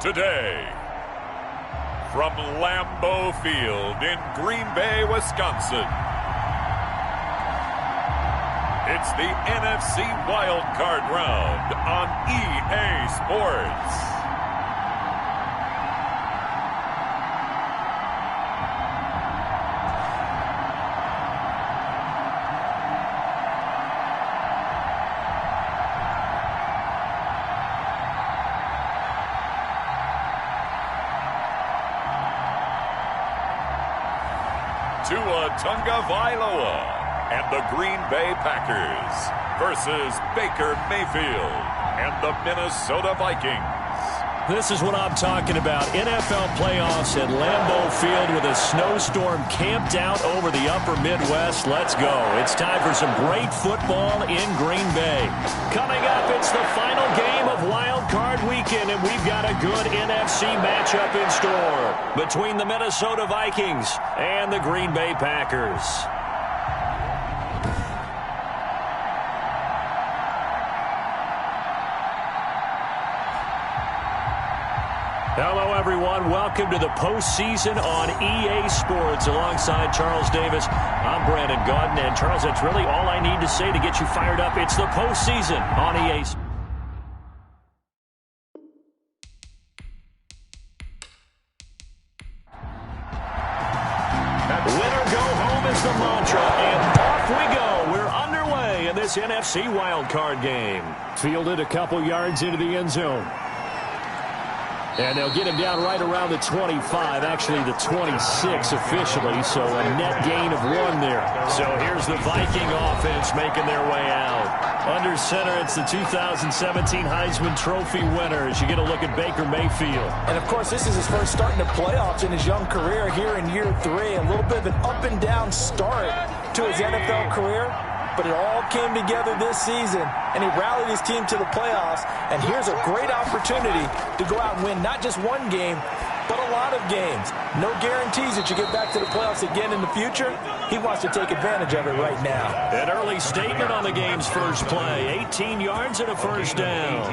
today, from Lambeau Field in Green Bay, Wisconsin, it's the NFC Wildcard round on EA Sports. Tua Vailoa and the Green Bay Packers versus Baker Mayfield and the Minnesota Vikings. This is what I'm talking about. NFL playoffs at Lambeau Field with a snowstorm camped out over the upper Midwest. Let's go. It's time for some great football in Green Bay. Coming up, it's the final game of Wild Card Weekend, and we've got a good NFC matchup in store between the Minnesota Vikings and the Green Bay Packers. Hello, everyone. Welcome to the postseason on EA Sports. Alongside Charles Davis, I'm Brandon Gaudin. And, Charles, that's really all I need to say to get you fired up. It's the postseason on EA Sports. Winner go home is the mantra, and off we go. We're underway in this NFC wildcard game. Fielded a couple yards into the end zone. And they'll get him down right around the 25, actually the 26 officially, so a net gain of 1 there. So here's the Viking offense making their way out. Under center, it's the 2017 Heisman Trophy winner as you get a look at Baker Mayfield. And, of course, this is his first start in the playoffs in his young career here in year 3. A little bit of an up-and-down start to his NFL career. But it all came together this season, and he rallied his team to the playoffs. And here's a great opportunity to go out and win not just one game, but a lot of games. No guarantees that you get back to the playoffs again in the future. He wants to take advantage of it right now. An early statement on the game's first play. 18 yards and a first down.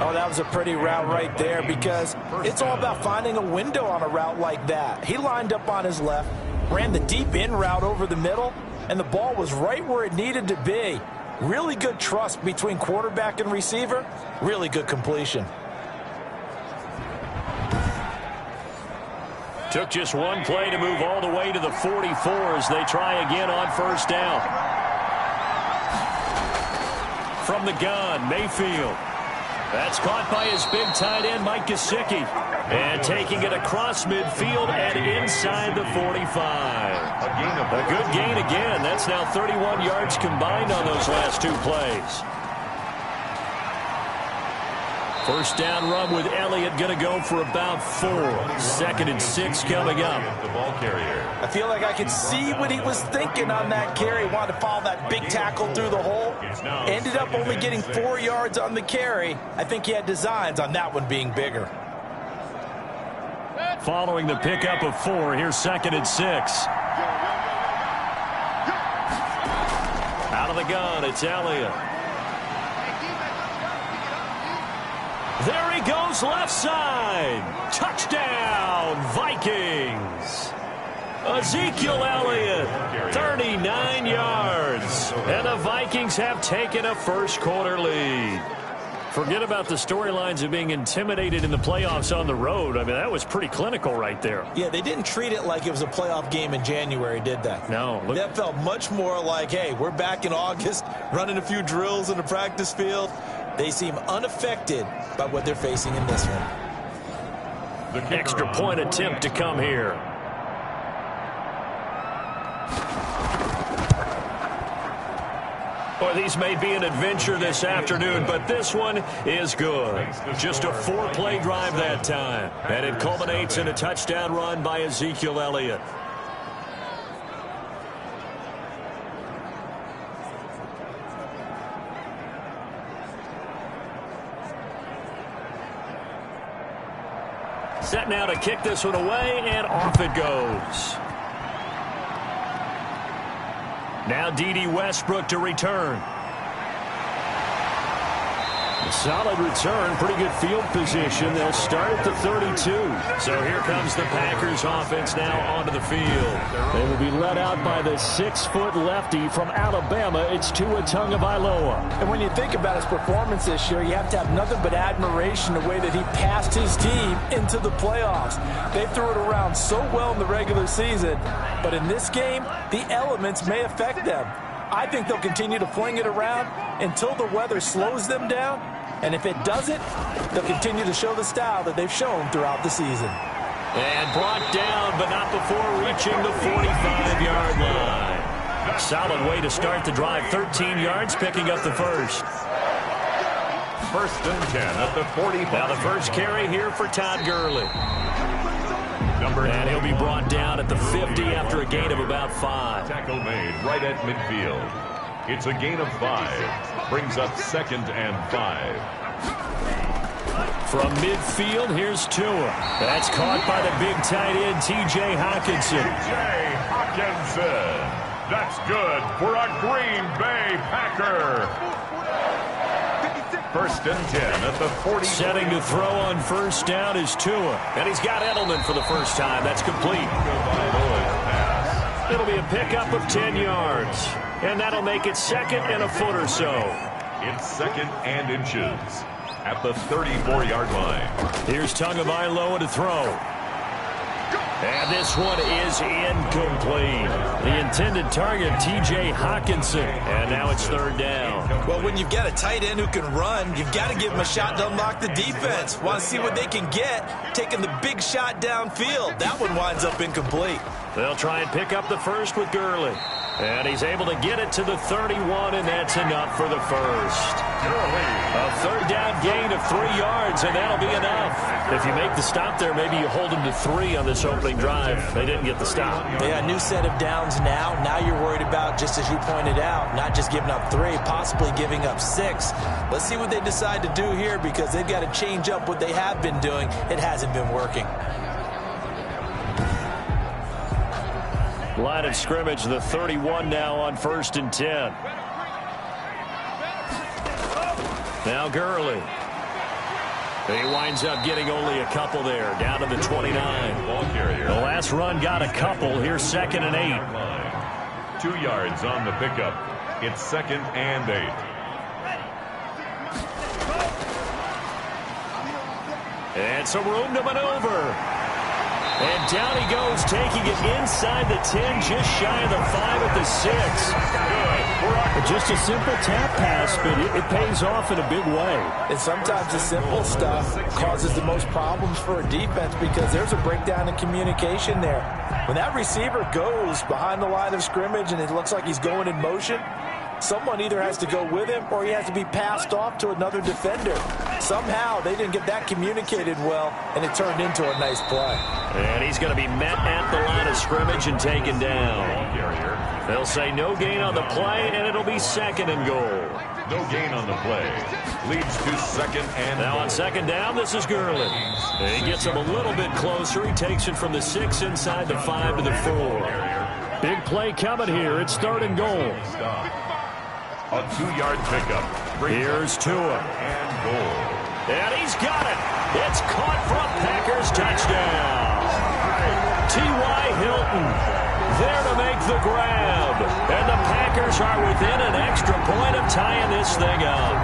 Oh, that was a pretty route right there because it's all about finding a window on a route like that. He lined up on his left, ran the deep in route over the middle, and the ball was right where it needed to be. Really good trust between quarterback and receiver. Really good completion. Took just one play to move all the way to the 44 as they try again on first down. From the gun, Mayfield. That's caught by his big tight end, Mike Gesicki. And taking it across midfield and inside the 45. A good gain again. That's now 31 yards combined on those last 2 plays. First down run with Elliott going to go for about 4. 2nd and 6 coming up. I feel like I could see what he was thinking on that carry. Wanted to follow that big tackle through the hole. Ended up only getting 4 yards on the carry. I think he had designs on that one being bigger. Following the pickup of 4, here's 2nd and 6. Out of the gun, it's Elliott. There he goes left side. Touchdown, Vikings. Ezekiel Elliott, 39 yards. And the Vikings have taken a first-quarter lead. Forget about the storylines of being intimidated in the playoffs on the road. I mean, that was pretty clinical right there. Yeah, they didn't treat it like it was a playoff game in January, did they? No. That felt much more like, hey, we're back in August, running a few drills in the practice field. They seem unaffected by what they're facing in this one. The extra point attempt to come here. Boy, these may be an adventure this afternoon, but this one is good. Just a 4-play drive that time. And it culminates in a touchdown run by Ezekiel Elliott. Set now to kick this one away, and off it goes. Now D.D. Westbrook to return. Solid return, pretty good field position. They'll start at the 32. So here comes the Packers offense now onto the field. They will be led out by the 6-foot lefty from Alabama. It's Tua Tagovailoa. And when you think about his performance this year, you have to have nothing but admiration the way that he passed his team into the playoffs. They threw it around so well in the regular season, but in this game, the elements may affect them. I think they'll continue to fling it around until the weather slows them down. And if it doesn't, they'll continue to show the style that they've shown throughout the season. And brought down, but not before reaching the 45-yard line. Solid way to start the drive. 13 yards, picking up the first. First and 10 at the 45. Now the first carry here for Todd Gurley. And he'll be brought down at the 50 after a gain of about 5. Tackle made right at midfield. It's a gain of 5. Brings up 2nd and 5. From midfield, here's Tua. That's caught by the big tight end, T.J. Hockenson. T.J. Hockenson. That's good for a Green Bay Packer. First and 10 at the 40. Setting to throw on first down is Tua. And he's got Edelman for the first time. That's complete. It'll be a pickup of 10 yards. And that'll make it 2nd and a foot or so. It's 2nd and inches at the 34-yard line. Here's Tagovailoa to throw. And this one is incomplete. The intended target, T.J. Hockenson. And now it's 3rd down. Well, when you've got a tight end who can run, you've got to give him a shot to unlock the defense. Want to see what they can get, taking the big shot downfield. That one winds up incomplete. They'll try and pick up the first with Gurley. And he's able to get it to the 31, and that's enough for the first. A 3rd down gain of 3 yards, and that'll be enough. If you make the stop there, maybe you hold them to 3 on this opening drive. They didn't get the stop. Yeah, new set of downs now. Now you're worried about, just as you pointed out, not just giving up 3, possibly giving up 6. Let's see what they decide to do here, because they've got to change up what they have been doing. It hasn't been working. Line of scrimmage, the 31 now on 1st and 10. Now Gurley. He winds up getting only a couple there, down to the 29. The last run got a couple. Here's 2nd and 8. 2 yards on the pickup. It's 2nd and 8. And some room to maneuver. And down he goes, taking it inside the 10, just shy of the 5 at the 6. Just a simple tap pass, but it pays off in a big way. And sometimes the simple stuff causes the most problems for a defense, because there's a breakdown in communication there. When that receiver goes behind the line of scrimmage and it looks like he's going in motion, someone either has to go with him or he has to be passed off to another defender. Somehow they didn't get that communicated well, and it turned into a nice play. And he's going to be met at the line of scrimmage and taken down. They'll say no gain on the play, and it'll be 2nd and goal. No gain on the play. Leads to 2nd and now on 2nd down, this is Gurley. He gets him a little bit closer. He takes it from the 6 inside the 5 to the 4. Big play coming here. It's 3rd and goal. A 2-yard pickup. Here's Tua. And goal. And he's got it. It's caught for a Packers touchdown. T.Y. Hilton there to make the grab. And the Packers are within an extra point of tying this thing up.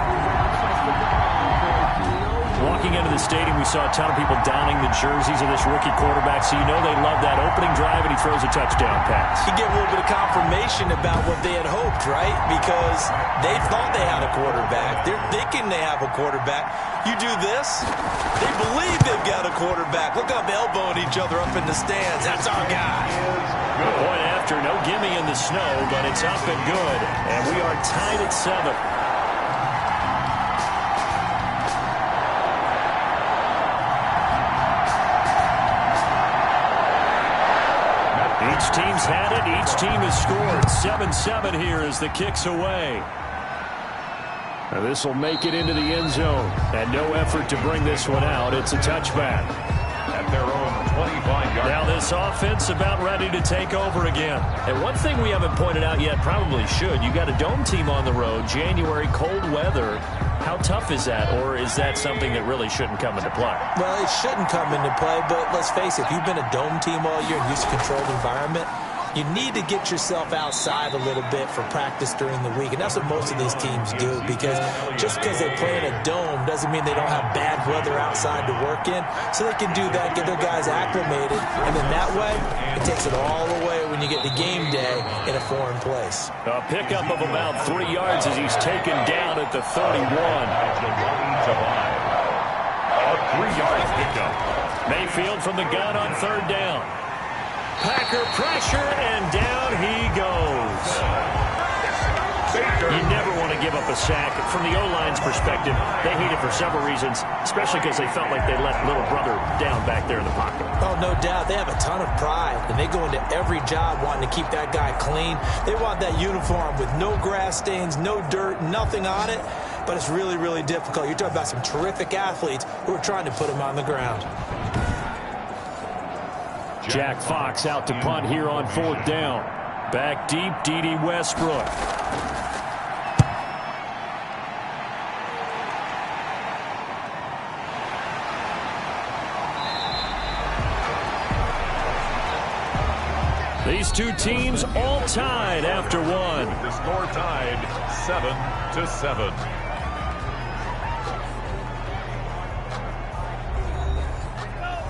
Walking into the stadium, we saw a ton of people donning the jerseys of this rookie quarterback, so you know they love that opening drive, and he throws a touchdown pass. You get a little bit of confirmation about what they had hoped, right? Because they thought they had a quarterback. They're thinking they have a quarterback. You do this, they believe they've got a quarterback. Look up, elbowing each other up in the stands. That's our guy. Good point after. No gimme in the snow, but it's up and good. And we are tied at 7. Each team's had it. Each team has scored. 7-7 here as the kick's away. Now this will make it into the end zone. And no effort to bring this one out. It's a touchback. At their own 25-yard. Now this offense about ready to take over again. And one thing we haven't pointed out yet, probably should, you got a dome team on the road, January, cold weather. How tough is that, or is that something that really shouldn't come into play? Well, it shouldn't come into play, but let's face it, if you've been a dome team all year and used to controlled environment, you need to get yourself outside a little bit for practice during the week, and that's what most of these teams do, because just because they play in a dome doesn't mean they don't have bad weather outside to work in, so they can do that, get their guys acclimated, and then that way, it takes it all away when you get to game day in a foreign place. A pickup of about 3 yards as he's taken down at the 31. A 3-yard pickup. Mayfield from the gun on third down. Packer pressure, and down he goes. You never want to give up a sack. From the O-line's perspective, they hate it for several reasons, especially because they felt like they let little brother down back there in the pocket. Oh, no doubt. They have a ton of pride, and they go into every job wanting to keep that guy clean. They want that uniform with no grass stains, no dirt, nothing on it, but it's really, really difficult. You're talking about some terrific athletes who are trying to put him on the ground. Jack Fox out to punt here on fourth down. Back deep, D.D. Westbrook. These two teams all tied after one. The score tied 7-7.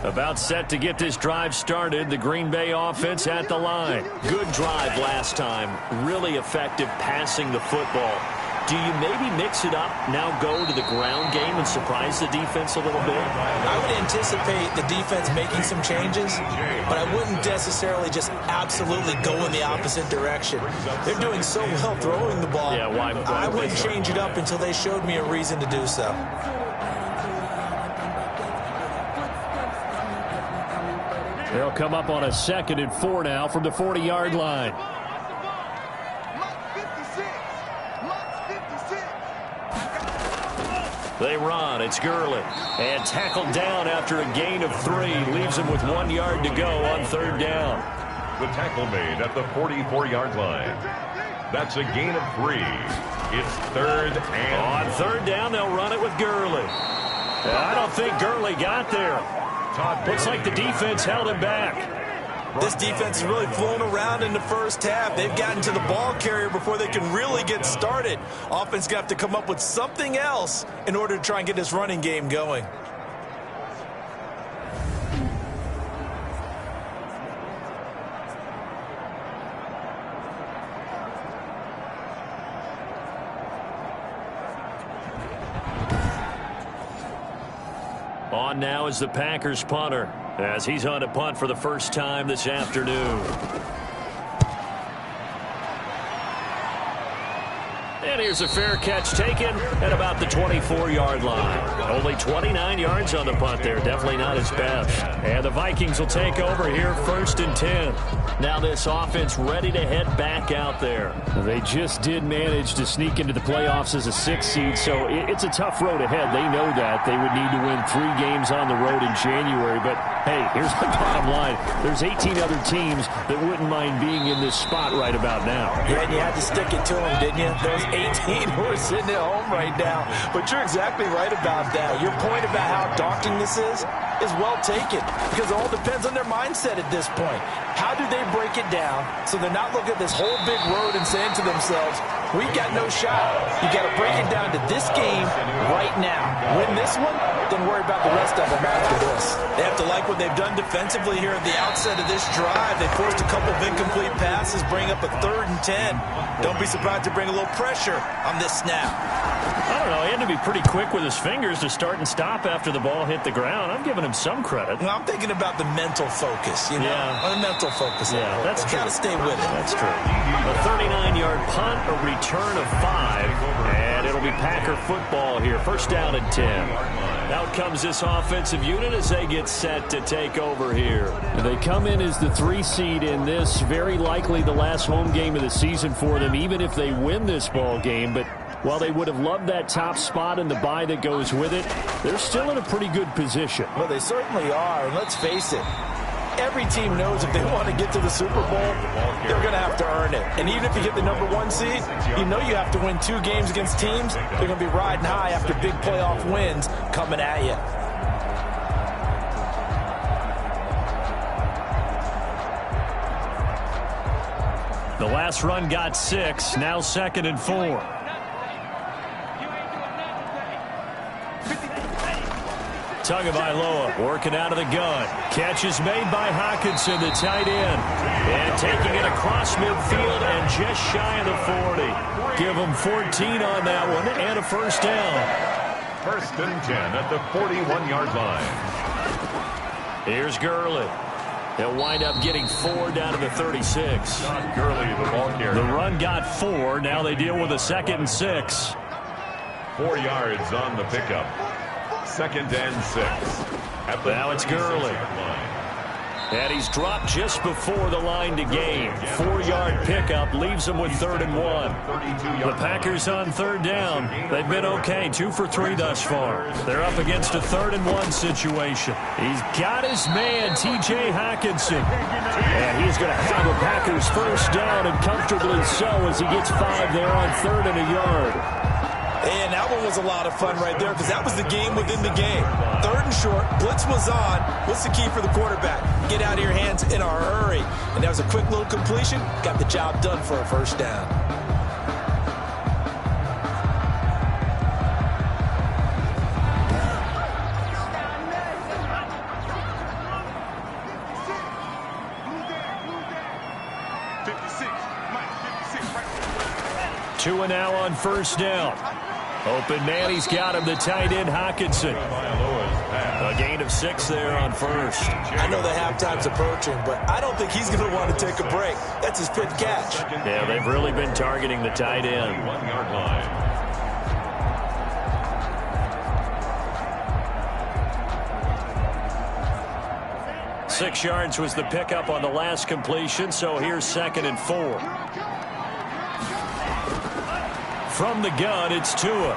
About set to get this drive started. The Green Bay offense at the line. Good drive last time. Really effective passing the football. Do you maybe mix it up, now go to the ground game and surprise the defense a little bit? I would anticipate the defense making some changes, but I wouldn't necessarily just absolutely go in the opposite direction. They're doing so well throwing the ball. Yeah, why I wouldn't change it up until they showed me a reason to do so. They'll come up on a 2nd and 4 now from the 40-yard line. They run. It's Gurley. And tackled down after a gain of 3. Leaves him with 1 yard to go on third down. The tackle made at the 44-yard line. That's a gain of 3. It's third and... On third down, they'll run it with Gurley. I don't think Gurley got there. Looks like the defense held him back. This defense has really flown around in the first half. They've gotten to the ball carrier before they can really get started. Offense got to come up with something else in order to try and get this running game going. On now is the Packers punter as he's on to punt for the first time this afternoon. And here's a fair catch taken at about the 24-yard line. Only 29 yards on the punt there. Definitely not his best. And the Vikings will take over here 1st and 10. Now this offense ready to head back out there. They just did manage to sneak into the playoffs as a 6th seed, so it's a tough road ahead. They know that. They would need to win 3 games on the road in January. But, hey, here's the bottom line. There's 18 other teams that wouldn't mind being in this spot right about now. Yeah, and you had to stick it to them, didn't you? Those 18 who are sitting at home right now. But you're exactly right about that. Your point about how daunting this is well taken, because it all depends on their mindset at this point. How do they break it down so they're not looking at this whole big road and saying to themselves, we got no shot. You got to break it down to this game right now. Win this one, then worry about the rest of them after this. They have to like what they've done defensively here at the outset of this drive. They forced a couple of incomplete passes, bring up a 3rd and 10. Don't be surprised to bring a little pressure on this snap. I don't know. He had to be pretty quick with his fingers to start and stop after the ball hit the ground. I'm giving him some credit. Well, I'm thinking about the mental focus, you know? Yeah. The mental focus. Yeah, that's true. Got to stay with it. That's true. A 39-yard punt, a return of 5, and it'll be Packer football here. 1st down and 10. Out comes this offensive unit as they get set to take over here. And they come in as the 3 seed in this, very likely the last home game of the season for them, even if they win this ball game. But while they would have loved that top spot and the bye that goes with it, they're still in a pretty good position. Well, they certainly are, and let's face it, every team knows if they want to get to the Super Bowl, they're going to have to earn it. And even if you get the #1 seed, you know you have to win 2 games against teams. They're going to be riding high after big playoff wins coming at you. The last run got 6, now 2nd and 4. Tagovailoa working out of the gun. Catch is made by Hockenson, the tight end. And taking it across midfield and just shy of the 40. Give him 14 on that one and a first down. 1st and 10 at the 41-yard line. Here's Gurley. He'll wind up getting 4 down to the 36. Not Gurley, the ball carrier. The run got 4. Now they deal with a 2nd and 6. 4 yards on the pickup. 2nd and 6. Now it's Gurley. And he's dropped just before the line to gain. 4-yard pickup leaves him with 3rd and 1. The Packers on 3rd down. They've been okay, 2 for 3 thus far. They're up against a 3rd and 1 situation. He's got his man, T.J. Hockenson. And he's going to have a Packers first down, and comfortably so, as he gets 5 there on 3rd and a yard. And that one was a lot of fun right there because that was the game within the game. 3rd and short, blitz was on. What's the key for the quarterback? Get out of your hands in a hurry. And that was a quick little completion. Got the job done for a first down. Two and now on first down. Open man, he's got him, the tight end, Hockenson. A gain of 6 there on first. I know the halftime's approaching, but I don't think he's going to want to take a break. That's his 5th catch. Yeah, they've really been targeting the tight end. 1-yard line. Six yards was the pickup on the last completion, so here's 2nd and 4. From the gun, it's Tua.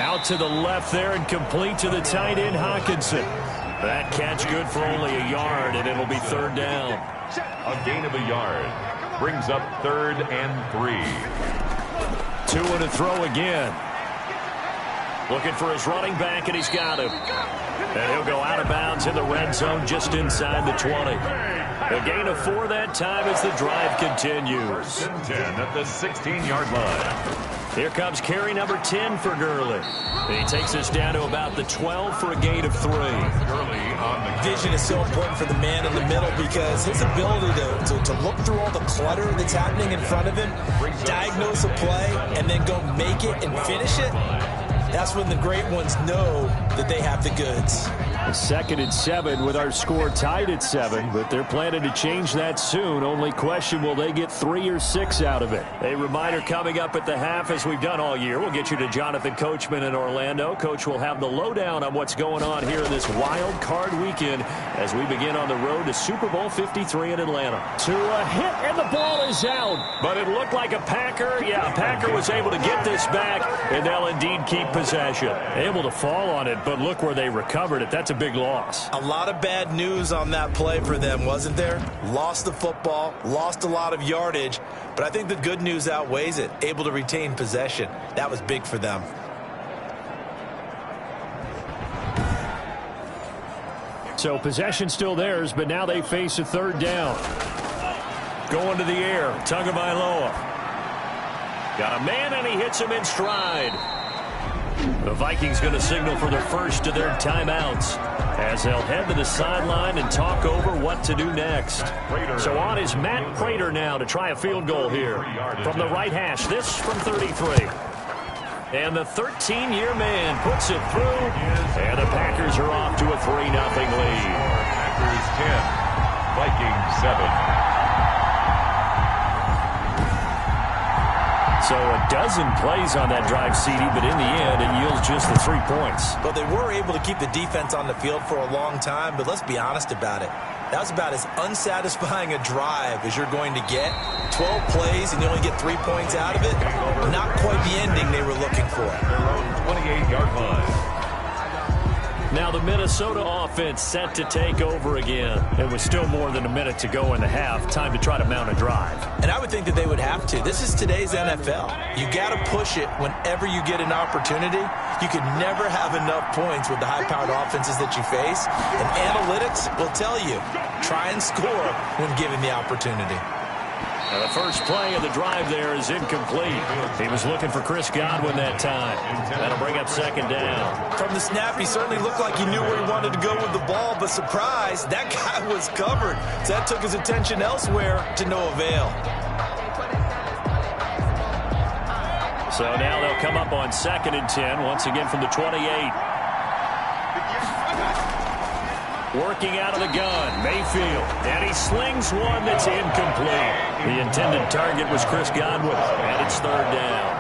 Out to the left there and complete to the tight end, Hockenson. That catch good for only a yard, and it'll be 3rd down. A gain of a yard. Brings up 3rd and 3. Tua to throw again. Looking for his running back, and he's got him. And he'll go out of bounds in the red zone just inside the 20. A gain of 4 that time as the drive continues. 1st and 10 at the 16-yard line. Here comes carry number 10 for Gurley. And he takes us down to about the 12 for a gain of 3. Gurley on the Vision is so important for the man in the middle because his ability to look through all the clutter that's happening in front of him, diagnose a play, and then go make it and finish it. That's when the great ones know that they have the goods. 2nd and 7 with our score tied at 7, but they're planning to change that soon. Only question, will they get 3 or 6 out of it? A reminder coming up at the half, as we've done all year. We'll get you to Jonathan Coachman in Orlando. Coach will have the lowdown on what's going on here in this wild card weekend as we begin on the road to Super Bowl 53 in Atlanta. To a hit, and the ball is out. But it looked like a Packer. Yeah, a Packer was able to get this back, and they'll indeed keep possession. Able to fall on it, but look where they recovered it. That's a big loss. A lot of bad news on that play for them, wasn't there? Lost the football, lost a lot of yardage, but I think the good news outweighs it. Able to retain possession. That was big for them. So possession still theirs, but now they face a 3rd down. Going to the air, Tagovailoa. Got a man, and he hits him in stride. The Vikings going to signal for their first of their timeouts as they'll head to the sideline and talk over what to do next. So on is Matt Prater now to try a field goal here from the right hash. This from 33. And the 13-year man puts it through, and the Packers are off to a 3-0 lead. Packers 10, Vikings 7. So a dozen plays on that drive, CD, but in the end, it yields just the 3 points. But they were able to keep the defense on the field for a long time, but let's be honest about it. That was about as unsatisfying a drive as you're going to get. 12 plays and you only get 3 points out of it. Not quite the ending they were looking for. Their own 28-yard line. Now the Minnesota offense set to take over again. It was still more than a minute to go in the half. Time to try to mount a drive. And I would think that they would have to. This is today's NFL. You got to push it whenever you get an opportunity. You can never have enough points with the high-powered offenses that you face. And analytics will tell you, try and score when given the opportunity. Now the first play of the drive there is incomplete. He was looking for Chris Godwin that time. That'll bring up second down. From the snap, he certainly looked like he knew where he wanted to go with the ball, but surprise, that guy was covered. So that took his attention elsewhere to no avail. So now they'll come up on 2nd and 10, once again from the 28. Working out of the gun, Mayfield, and he slings one that's incomplete. The intended target was Chris Godwin, and it's 3rd down.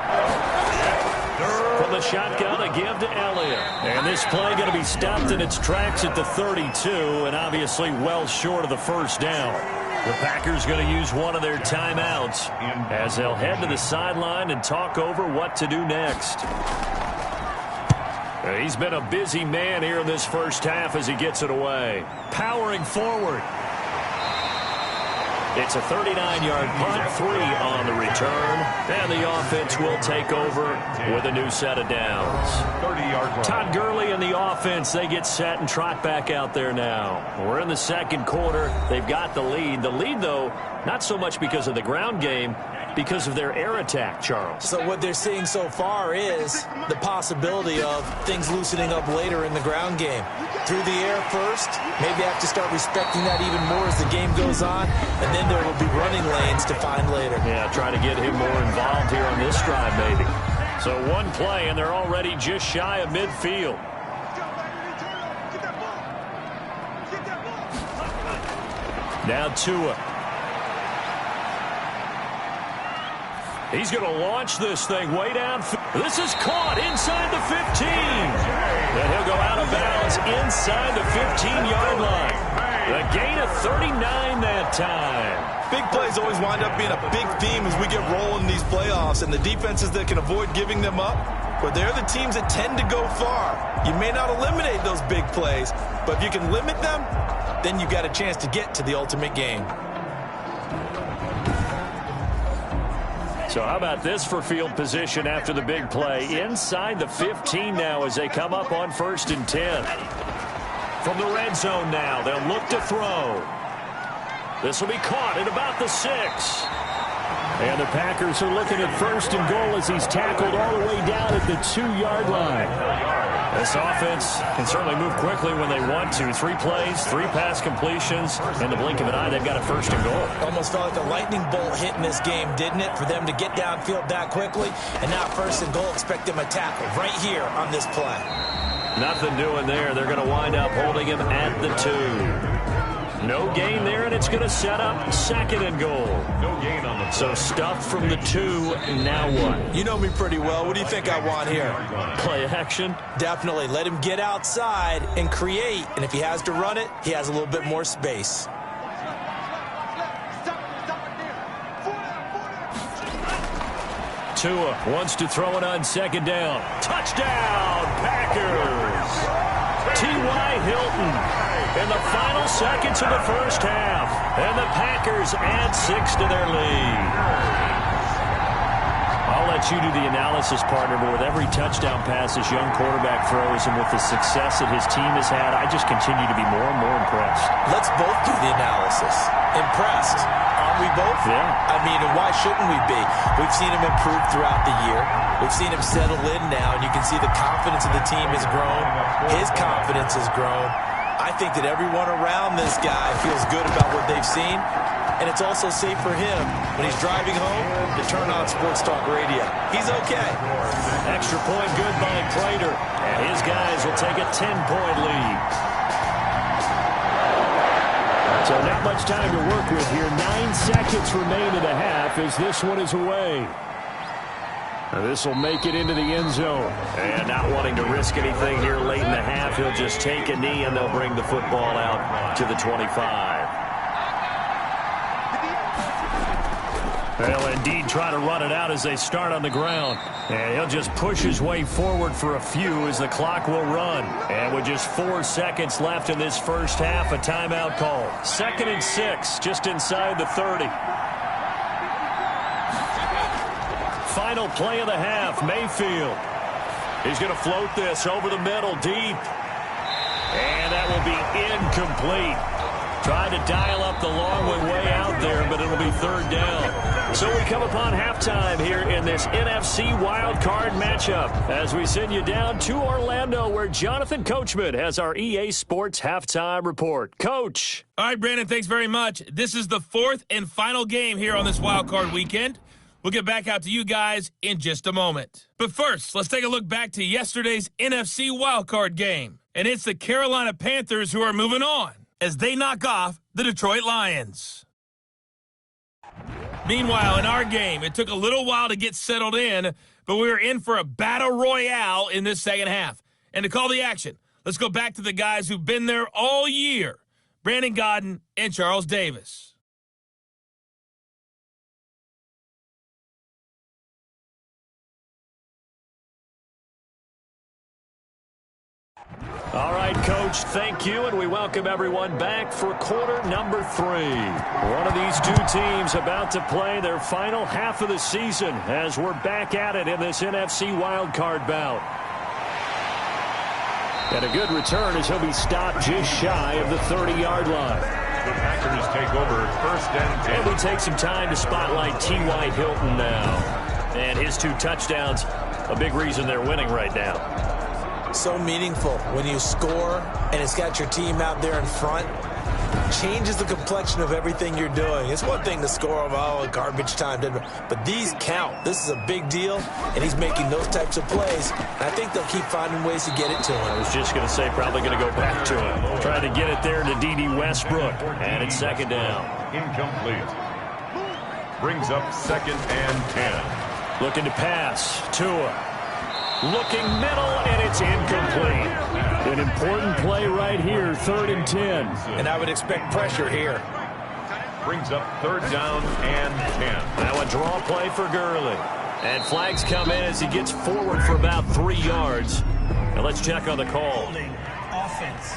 From the shotgun, a give to Elliott. And this play going to be stopped in its tracks at the 32, and obviously well short of the first down. The Packers going to use one of their timeouts as they'll head to the sideline and talk over what to do next. He's been a busy man here in this first half as he gets it away. Powering forward. It's a 39-yard punt, 3 on the return, and the offense will take over with a new set of downs. 30-yard run. Todd Gurley and the offense, they get set and trot back out there now. We're in the second quarter. They've got the lead. The lead, though, not so much because of the ground game, because of their air attack, Charles. So what they're seeing so far is the possibility of things loosening up later in the ground game. Through the air first, maybe have to start respecting that even more as the game goes on, and then there will be running lanes to find later. Yeah, try to get him more involved here on this drive maybe. So one play, and they're already just shy of midfield. Now Tua. He's going to launch this thing way down. This is caught inside the 15. And he'll go out of bounds inside the 15-yard line. The gain of 39 that time. Big plays always wind up being a big theme as we get rolling in these playoffs, and the defenses that can avoid giving them up, but they're the teams that tend to go far. You may not eliminate those big plays, but if you can limit them, then you got a chance to get to the ultimate game. So how about this for field position after the big play? Inside the 15 now as they come up on 1st and 10. From the red zone now, they'll look to throw. This will be caught at about the 6. And the Packers are looking at 1st and goal as he's tackled all the way down at the 2-yard line. This offense can certainly move quickly when they want to. 3 plays, 3 pass completions. In the blink of an eye, they've got a 1st and goal. Almost felt like a lightning bolt hit in this game, didn't it? For them to get downfield that quickly. And now 1st and goal, expect them to tackle right here on this play. Nothing doing there. They're going to wind up holding him at the 2. No gain there, and it's going to set up 2nd and goal. No gain on the So stuffed from the 2, now what? You know me pretty well. What do you think I want here? Play action? Definitely. Let him get outside and create. And if he has to run it, he has a little bit more space. Tua wants to throw it on 2nd down. Touchdown, Packers! T.Y. Hilton in the final seconds of the first half. And the Packers add 6 to their lead. I'll let you do the analysis, partner, but with every touchdown pass this young quarterback throws and with the success that his team has had, I just continue to be more and more impressed. Let's both do the analysis. Impressed. Aren't we both? Yeah. I mean, and why shouldn't we be? We've seen him improve throughout the year. We've seen him settle in now, and you can see the confidence of the team has grown. His confidence has grown. I think that everyone around this guy feels good about what they've seen, and it's also safe for him when he's driving home to turn on Sports Talk Radio. He's okay. Extra point good by Prater, and his guys will take a 10-point lead. So not much time to work with here. 9 seconds remain in the half as this one is away. This will make it into the end zone. And not wanting to risk anything here late in the half, he'll just take a knee and they'll bring the football out to the 25. They'll indeed try to run it out as they start on the ground. And he'll just push his way forward for a few as the clock will run. And with just 4 seconds left in this first half, a timeout call. 2nd and 6, just inside the 30. Final play of the half, Mayfield. He's going to float this over the middle, deep. And that will be incomplete. Tried to dial up the long one way out there, but it'll be 3rd down. So we come upon halftime here in this NFC Wildcard matchup as we send you down to Orlando where Jonathan Coachman has our EA Sports Halftime Report. Coach. All right, Brandon, thanks very much. This is the 4th and final game here on this Wildcard weekend. We'll get back out to you guys in just a moment. But first, let's take a look back to yesterday's NFC Wildcard game. And it's the Carolina Panthers who are moving on as they knock off the Detroit Lions. Meanwhile, in our game, it took a little while to get settled in, but we were in for a battle royale in this second half. And to call the action, let's go back to the guys who've been there all year, Brandon Godden and Charles Davis. All right, Coach, thank you, and we welcome everyone back for quarter number 3. One of these two teams about to play their final half of the season as we're back at it in this NFC wildcard bout. And a good return as he'll be stopped just shy of the 30-yard line. The Packers take over 1st and 10. And we take some time to spotlight T.Y. Hilton now. And his 2 touchdowns, a big reason they're winning right now. So meaningful when you score and it's got your team out there in front. Changes the complexion of everything you're doing. It's one thing to score garbage time, but these count. This is a big deal, and he's making those types of plays. And I think they'll keep finding ways to get it to him. I was just going to say probably going to go back to him. Trying to get it there to D.D. Westbrook. And it's 2nd down. Incomplete. Brings up 2nd and 10. Looking to pass. Tua. Looking middle, and it's incomplete. An important play right here, 3rd and 10. And I would expect pressure here. Brings up 3rd down and 10. Now a draw play for Gurley. And flags come in as he gets forward for about 3 yards. And let's check on the call. Offense.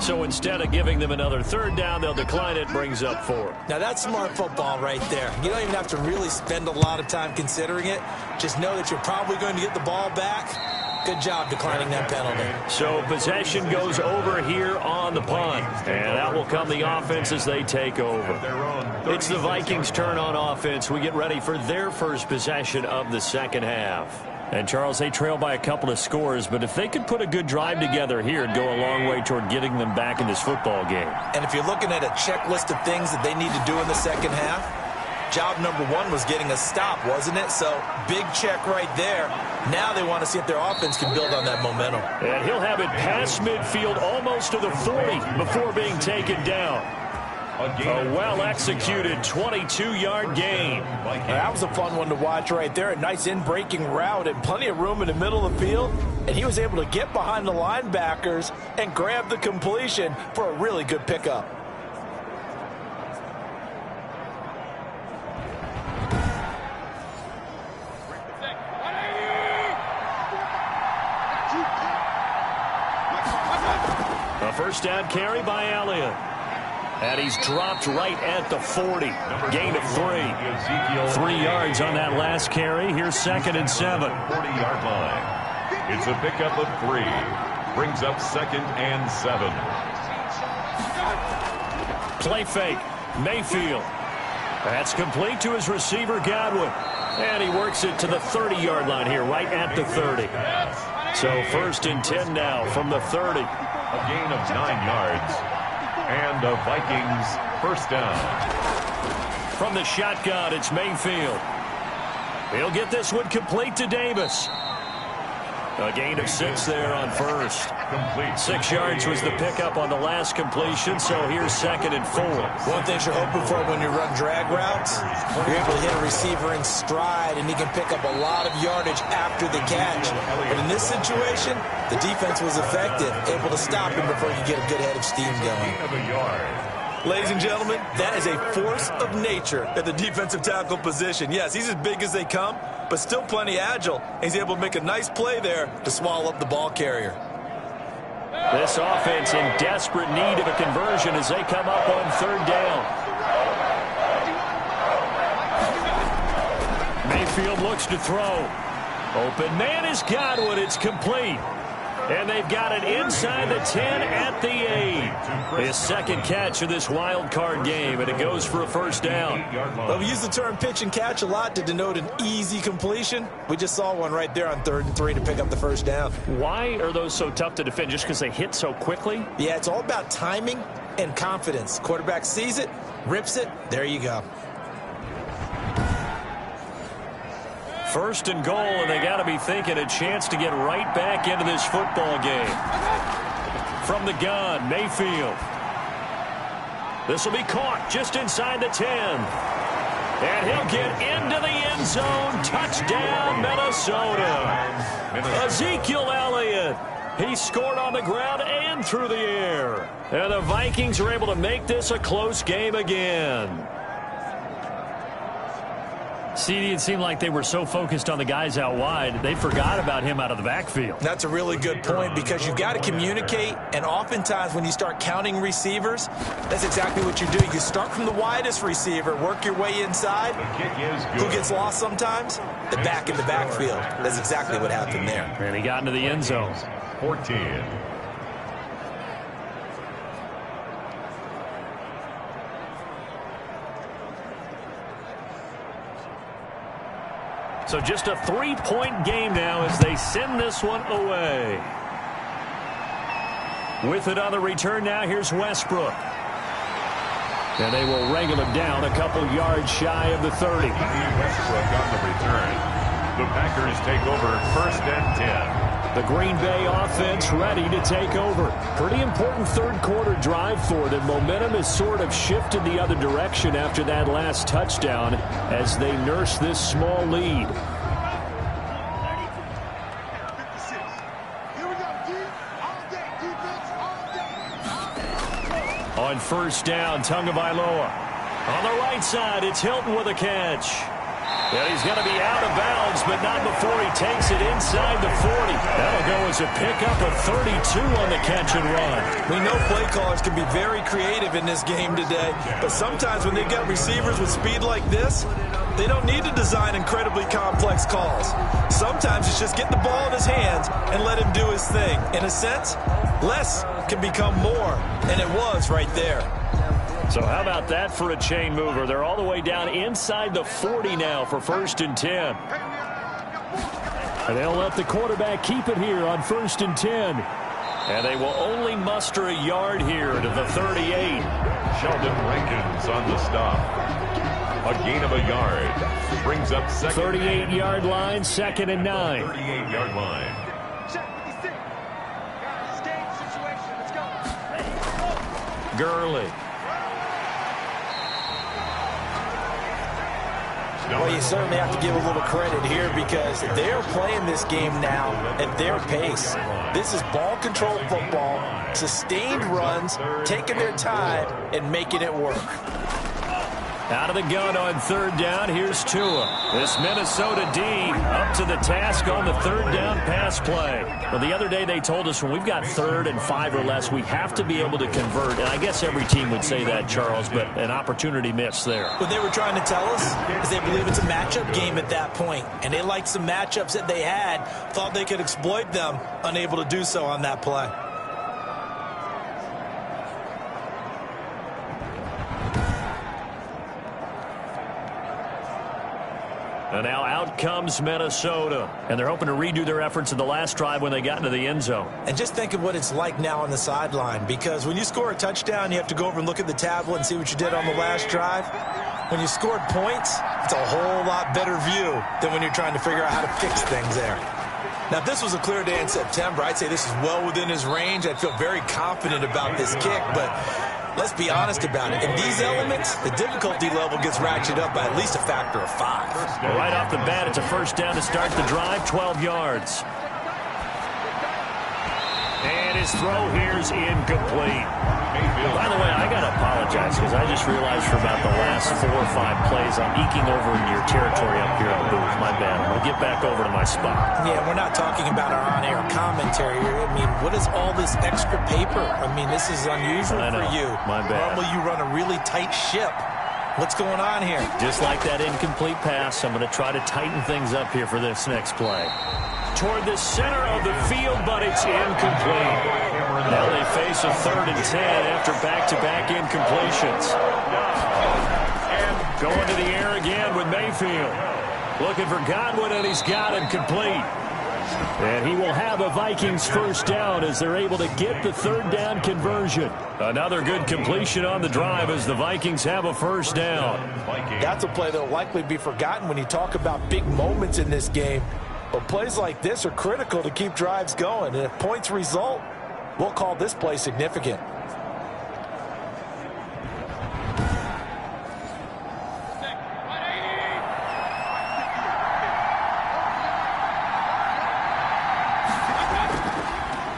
So instead of giving them another 3rd down, they'll decline it, brings up 4. Now that's smart football right there. You don't even have to really spend a lot of time considering it. Just know that you're probably going to get the ball back. Good job declining that penalty. So possession goes over here on the punt. And out will come the offense as they take over. It's the Vikings' turn on offense. We get ready for their first possession of the second half. And, Charles, they trail by a couple of scores, but if they could put a good drive together here, it'd go a long way toward getting them back in this football game. And if you're looking at a checklist of things that they need to do in the second half, job number 1 was getting a stop, wasn't it? So, big check right there. Now they want to see if their offense can build on that momentum. And he'll have it past midfield almost to the 40 before being taken down. A well-executed 22-yard gain. That was a fun one to watch right there. A nice in-breaking route and plenty of room in the middle of the field. And he was able to get behind the linebackers and grab the completion for a really good pickup. A first down carry by Elliott. And he's dropped right at the 40. Gain of 3. 3 yards on that last carry. Here's 2nd and 7. 40-yard line. It's a pickup of 3. Brings up 2nd and 7. Play fake. Mayfield. That's complete to his receiver, Godwin. And he works it to the 30-yard line here, right at the 30. So 1st and 10 now from the 30. A gain of 9 yards. And a Vikings first down. From the shotgun, it's Mayfield. He'll get this one complete to Davis. A gain of 6 there on first. Complete. 6 yards was the pickup on the last completion, so here's 2nd and 4. One thing you're hoping for when you run drag routes, you're able to hit a receiver in stride, and he can pick up a lot of yardage after the catch. But in this situation, the defense was effective, able to stop him before you get a good head of steam going. Of a yard. Ladies and gentlemen, that is a force of nature at the defensive tackle position. Yes, he's as big as they come, but still plenty agile. He's able to make a nice play there to swallow up the ball carrier. This offense in desperate need of a conversion as they come up on third down. Mayfield looks to throw. Open man is Godwin. It's complete. And they've got it inside the 10 at the 8. His second catch of this wild card game, and it goes for a first down. Well, we use the term pitch and catch a lot to denote an easy completion. We just saw one right there on 3rd and 3 to pick up the first down. Why are those so tough to defend? Just because they hit so quickly? Yeah, it's all about timing and confidence. Quarterback sees it, rips it, there you go. First and goal, and they got to be thinking a chance to get right back into this football game. From the gun, Mayfield. This will be caught just inside the 10. And he'll get into the end zone. Touchdown, Minnesota. Ezekiel Elliott. He scored on the ground and through the air. And the Vikings are able to make this a close game again. CD, it seemed like they were so focused on the guys out wide, they forgot about him out of the backfield. That's a really good point because you've got to communicate, and oftentimes when you start counting receivers, that's exactly what you do. You start from the widest receiver, work your way inside. Who gets lost sometimes? The back in the backfield. That's exactly what happened there. And he got into the end zone. 14. So just a 3-point game now as they send this one away. With it on the return now, here's Westbrook. And they will wrangle him down a couple yards shy of the 30. Westbrook on the return. The Packers take over 1st and 10. The Green Bay offense ready to take over. Pretty important third quarter drive for them. Momentum has sort of shifted the other direction after that last touchdown as they nurse this small lead. On first down, Tagovailoa. On the right side, it's Hilton with a catch. And he's going to be out of bounds, but not before he takes it inside the 40. That'll go as a pickup of 32 on the catch and run. We know play callers can be very creative in this game today, but sometimes when they've got receivers with speed like this, they don't need to design incredibly complex calls. Sometimes it's just get the ball in his hands and let him do his thing. In a sense, less can become more, and it was right there. So how about that for a chain mover? They're all the way down inside the 40 now for 1st and 10. And they'll let the quarterback keep it here on 1st and 10. And they will only muster a yard here to the 38. Sheldon Rankins on the stop. A gain of a yard. Brings up second. 38-yard line, 2nd and 9. 38-yard line. Gurley. Well, you certainly have to give a little credit here because they're playing this game now at their pace. This is ball control football, sustained runs, taking their time, and making it work. Out of the gun on 3rd down, here's Tua. This Minnesota D up to the task on the 3rd down pass play. Well, the other day they told us when we've got 3rd and 5 or less, we have to be able to convert. And I guess every team would say that, Charles, but an opportunity missed there. What they were trying to tell us is they believe it's a matchup game at that point, and they liked some matchups that they had, thought they could exploit them, unable to do so on that play. And now out comes Minnesota. And they're hoping to redo their efforts in the last drive when they got into the end zone. And just think of what it's like now on the sideline, because when you score a touchdown, you have to go over and look at the tablet and see what you did on the last drive. When you scored points, it's a whole lot better view than when you're trying to figure out how to fix things there. Now, if this was a clear day in September, I'd say this is well within his range. I'd feel very confident about this kick, but let's be honest about it. In these elements, the difficulty level gets ratcheted up by at least a factor of 5. Well, right off the bat, it's a first down to start the drive, 12 yards. And his throw here's incomplete. By the way, I got to apologize because I just realized for about the last 4 or 5 plays I'm eking over into your territory up here in the booth. My bad. I'm going to get back over to my spot. Yeah, we're not talking about our on-air commentary here. I mean, what is all this extra paper? I mean, this is unusual for you. My bad. Normally you run a really tight ship. What's going on here? Just like that incomplete pass, I'm going to try to tighten things up here for this next play. Toward the center of the field, but it's incomplete. Now they face a 3rd and 10 after back-to-back incompletions. Going to the air again with Mayfield. Looking for Godwin, and he's got him complete. And he will have a Vikings first down as they're able to get the 3rd down conversion. Another good completion on the drive as the Vikings have a first down. That's a play that will likely be forgotten when you talk about big moments in this game. But plays like this are critical to keep drives going. And if points result, we'll call this play significant.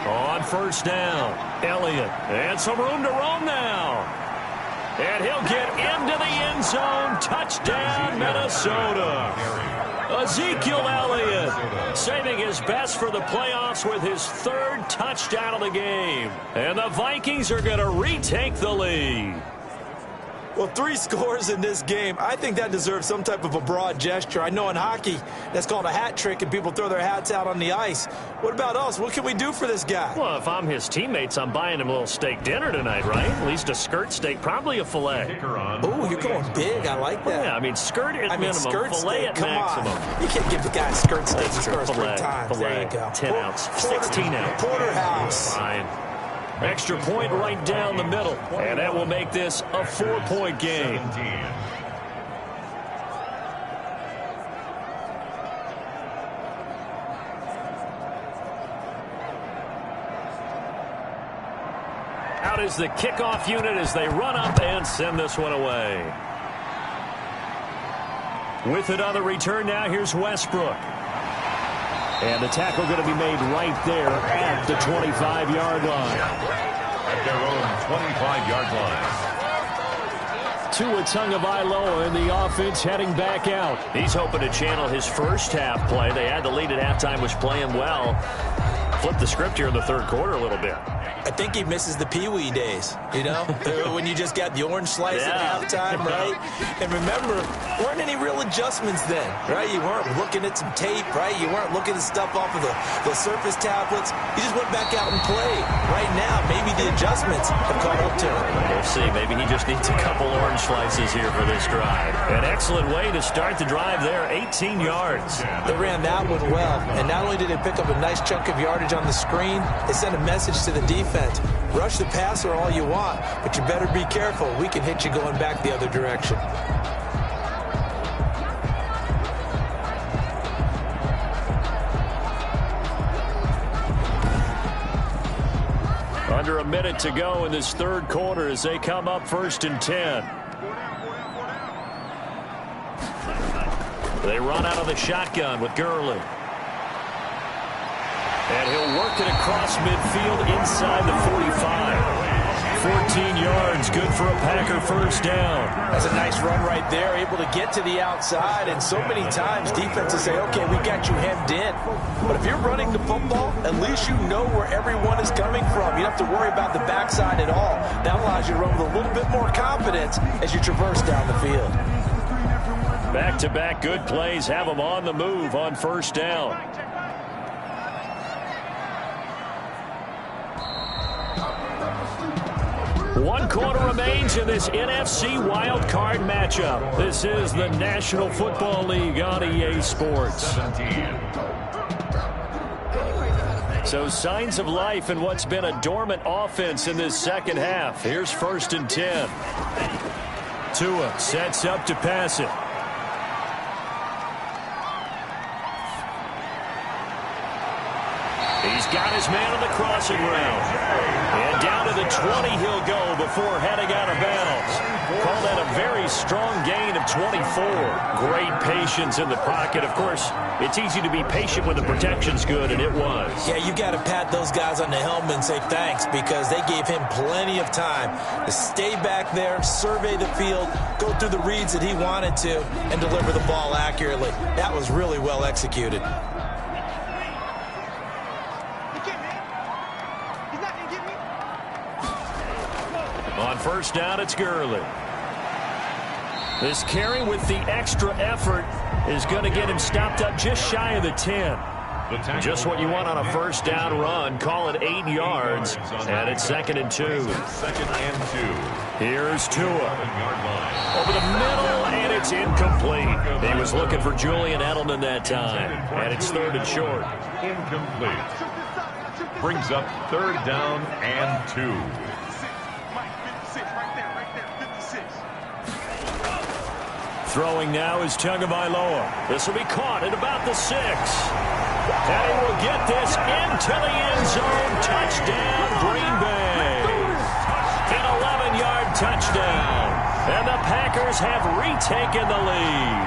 On first down, Elliott. And some room to roam now. And he'll get into the end zone. Touchdown, Minnesota. Ezekiel Elliott saving his best for the playoffs with his 3rd touchdown of the game. And the Vikings are going to retake the lead. Well, 3 scores in this game. I think that deserves some type of a broad gesture. I know in hockey, that's called a hat trick, and people throw their hats out on the ice. What about us? What can we do for this guy? Well, if I'm his teammates, I'm buying him a little steak dinner tonight, right? At least a skirt steak, probably a filet. Oh, you're going big. I like that. Well, yeah, I mean, skirt at minimum, skirt filet steak, at come maximum. On. You can't give the guy a skirt steak the first 3 times. Filet, There you go. 10 ounce, 16 ounce. Porterhouse. Fine. Extra point right down the middle. And that will make this a 4-point game. Out is the kickoff unit as they run up and send this one away. With it on the return now, here's Westbrook. And the tackle going to be made right there at the 25-yard line. At their own 25-yard line. Tua Tagovailoa in the offense heading back out. He's hoping to channel his first half play. They had the lead at halftime, was playing well. Flip the script here in the 3rd quarter a little bit. I think he misses the Pee-wee days, you know, when you just got the orange slice at halftime, right? And remember, there weren't any real adjustments then, right? You weren't looking at some tape, right? You weren't looking at stuff off of the surface tablets. You just went back out and played. Right now, maybe the adjustments have caught up to him. We'll see. Maybe he just needs a couple orange slices here for this drive. An excellent way to start the drive there, 18 yards. They ran that one well, and not only did they pick up a nice chunk of yardage on the screen, they sent a message to the defense. Rush the passer all you want, but you better be careful. We can hit you going back the other direction. Under a minute to go in this 3rd quarter as they come up 1st and 10. They run out of the shotgun with Gurley. And he'll work it across midfield inside the 45. 14 yards, good for a Packer first down. That's a nice run right there, able to get to the outside. And so many times defenses say, okay, we got you hemmed in. But if you're running the football, at least you know where everyone is coming from. You don't have to worry about the backside at all. That allows you to run with a little bit more confidence as you traverse down the field. Back-to-back good plays have them on the move on first down. One quarter remains in this NFC Wildcard matchup. This is the National Football League on EA Sports. So signs of life in what's been a dormant offense in this second half. Here's 1st and 10. Tua sets up to pass it. He's got his man on the crossing route. And down to the 20 he'll go before heading out of bounds. Call that a very strong gain of 24. Great patience in the pocket. Of course, it's easy to be patient when the protection's good, and it was. Yeah, you got to pat those guys on the helmet and say thanks, because they gave him plenty of time to stay back there, survey the field, go through the reads that he wanted to, and deliver the ball accurately. That was really well executed. On first down, it's Gurley. This carry with the extra effort is going to get him stopped up just shy of the 10. Just what you want on a first down run. Call it 8 yards, and it's 2nd and 2. Here's Tua. Over the middle, and it's incomplete. He was looking for Julian Edelman that time, and it's 3rd and short. Incomplete. Brings up 3rd down and 2. Throwing now is Tagovailoa. This will be caught at about the 6. And he will get this into the end zone. Touchdown, Green Bay. An 11-yard touchdown. And the Packers have retaken the lead.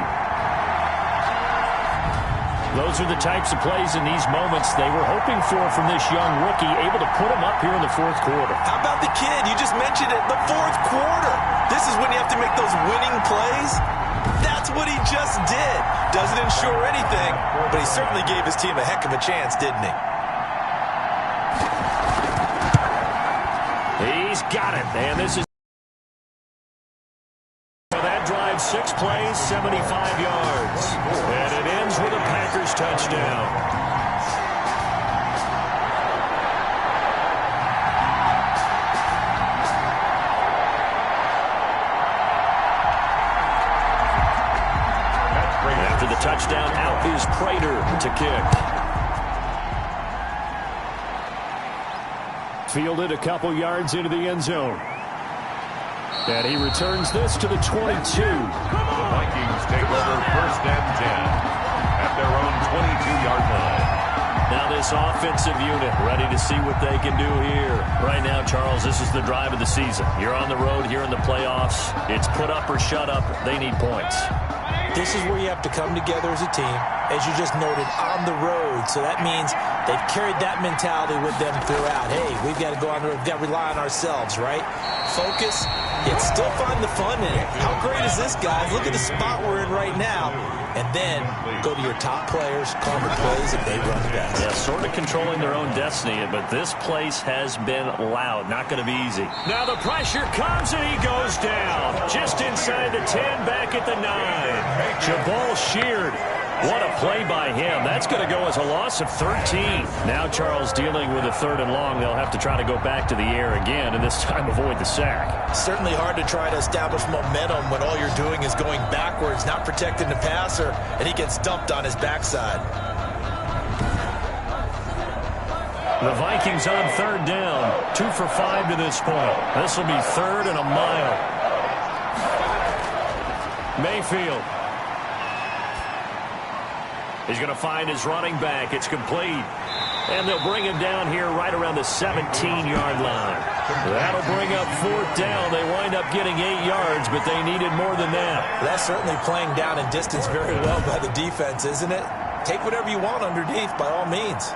Those are the types of plays in these moments they were hoping for from this young rookie, able to put him up here in the 4th quarter. How about the kid? You just mentioned it, the 4th quarter. This is when you have to make those winning plays. That's what he just did. Doesn't ensure anything, but he certainly gave his team a heck of a chance, didn't he? He's got it, and this is... That drive, 6 plays, 75 yards. And it ends with a Packers touchdown. After the touchdown, out is Prater to kick. Fielded a couple yards into the end zone. And he returns this to the 22. The Vikings take over 1st and 10 at their own 22-yard line. Now this offensive unit ready to see what they can do here. Right now, Charles, this is the drive of the season. You're on the road here in the playoffs. It's put up or shut up. They need points. This is where you have to come together as a team, as you just noted, on the road. So that means they've carried that mentality with them throughout. Hey, we've got to go on the road. We've got to rely on ourselves, right? Focus, yet still find the fun in it. How great is this, guys? Look at the spot we're in right now. And then go to your top players, call the plays that they run best. Yeah, sort of controlling their own destiny, but this place has been loud. Not going to be easy. Now the pressure comes, and he goes down. Just inside the 10, back at the 9. Jabal sheared. What a play by him. That's going to go as a loss of 13. Now Charles dealing with a 3rd and long. They'll have to try to go back to the air again, and this time avoid the sack. Certainly hard to try to establish momentum when all you're doing is going backwards, not protecting the passer, and he gets dumped on his backside. The Vikings on 3rd down. 2 for 5 to this point. This will be 3rd and a mile. Mayfield. He's going to find his running back. It's complete. And they'll bring him down here right around the 17-yard line. That'll bring up 4th down. They wind up getting 8 yards, but they needed more than that. That's certainly playing down in distance very well by the defense, isn't it? Take whatever you want underneath, by all means.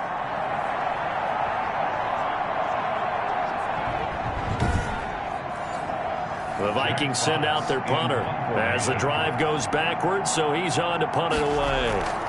The Vikings send out their punter as the drive goes backwards, so he's on to punt it away.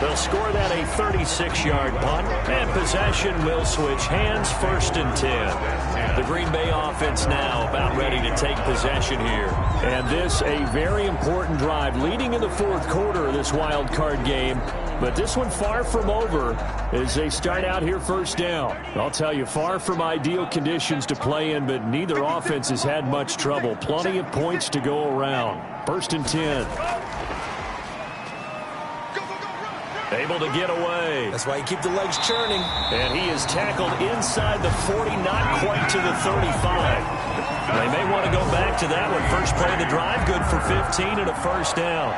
They'll score that a 36-yard punt, and possession will switch hands, 1st and 10. The Green Bay offense now about ready to take possession here. And this a very important drive leading in the 4th quarter of this wild card game. But this one far from over as they start out here 1st down. I'll tell you, far from ideal conditions to play in, but neither offense has had much trouble. Plenty of points to go around. 1st and 10. Able to get away. That's why you keep the legs churning. And he is tackled inside the 40, not quite to the 35. They may want to go back to that one. First play of the drive, good for 15 and a 1st down.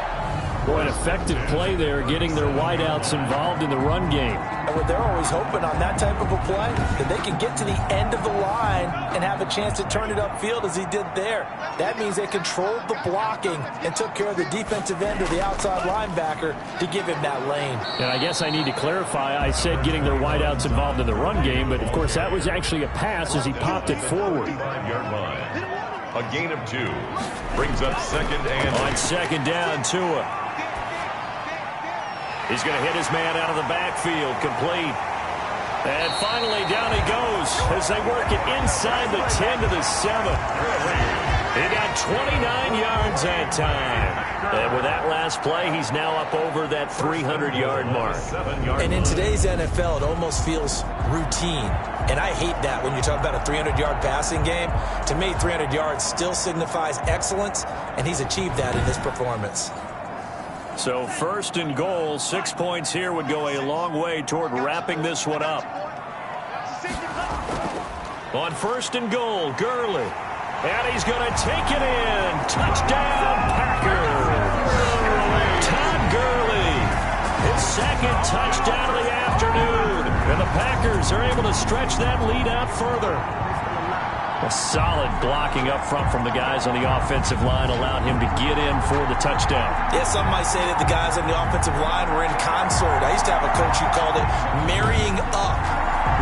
Boy, an effective play there, getting their wideouts involved in the run game. And they're always hoping on that type of a play that they can get to the end of the line and have a chance to turn it upfield as he did there. That means they controlled the blocking and took care of the defensive end or the outside linebacker to give him that lane. And I guess I need to clarify, I said getting their wideouts involved in the run game, but of course that was actually a pass as he popped it forward. 5-yard line. A gain of 2. Brings up second and... On second down, Tua. He's going to hit his man out of the backfield, complete. And finally, down he goes as they work it inside the 10 to the 7. He got 29 yards that time. And with that last play, he's now up over that 300-yard mark. And in today's NFL, it almost feels routine. And I hate that when you talk about a 300-yard passing game. To me, 300 yards still signifies excellence, and he's achieved that in this performance. So first and goal, 6 points here would go a long way toward wrapping this one up. On first and goal, Gurley. And he's going to take it in. Touchdown, Packers. Todd Gurley. His second touchdown of the afternoon. And the Packers are able to stretch that lead out further. A solid blocking up front from the guys on the offensive line allowed him to get in for the touchdown. Yeah, some might say that the guys on the offensive line were in concert. I used to have a coach who called it marrying up,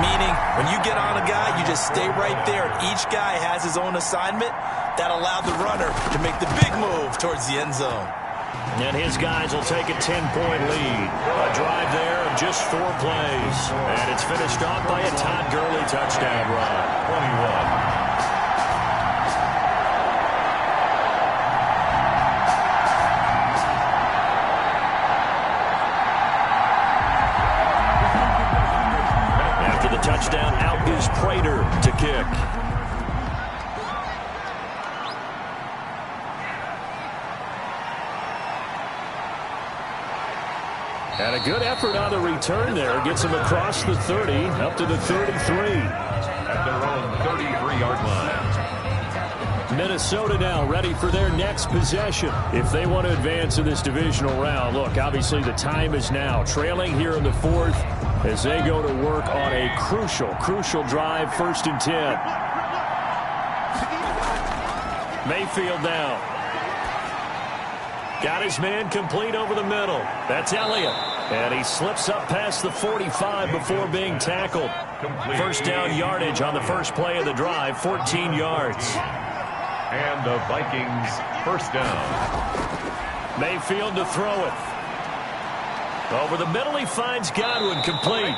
meaning when you get on a guy, you just stay right there. Each guy has his own assignment. That allowed the runner to make the big move towards the end zone. And his guys will take a 10-point lead. A drive there of just 4 plays. And it's finished off by a Todd Gurley touchdown run. 21. Touchdown, out is Prater to kick. And a good effort on the return there. Gets him across the 30, up to the 33. At their own 33-yard line. Minnesota now ready for their next possession. If they want to advance in this divisional round, look, obviously the time is now. Trailing here in the 4th. As they go to work on a crucial drive, 1st and 10. Mayfield now. Got his man complete over the middle. That's Elliott. And he slips up past the 45 before being tackled. First down yardage on the first play of the drive, 14 yards. And the Vikings first down. Mayfield to throw it. Over the middle, he finds Godwin complete.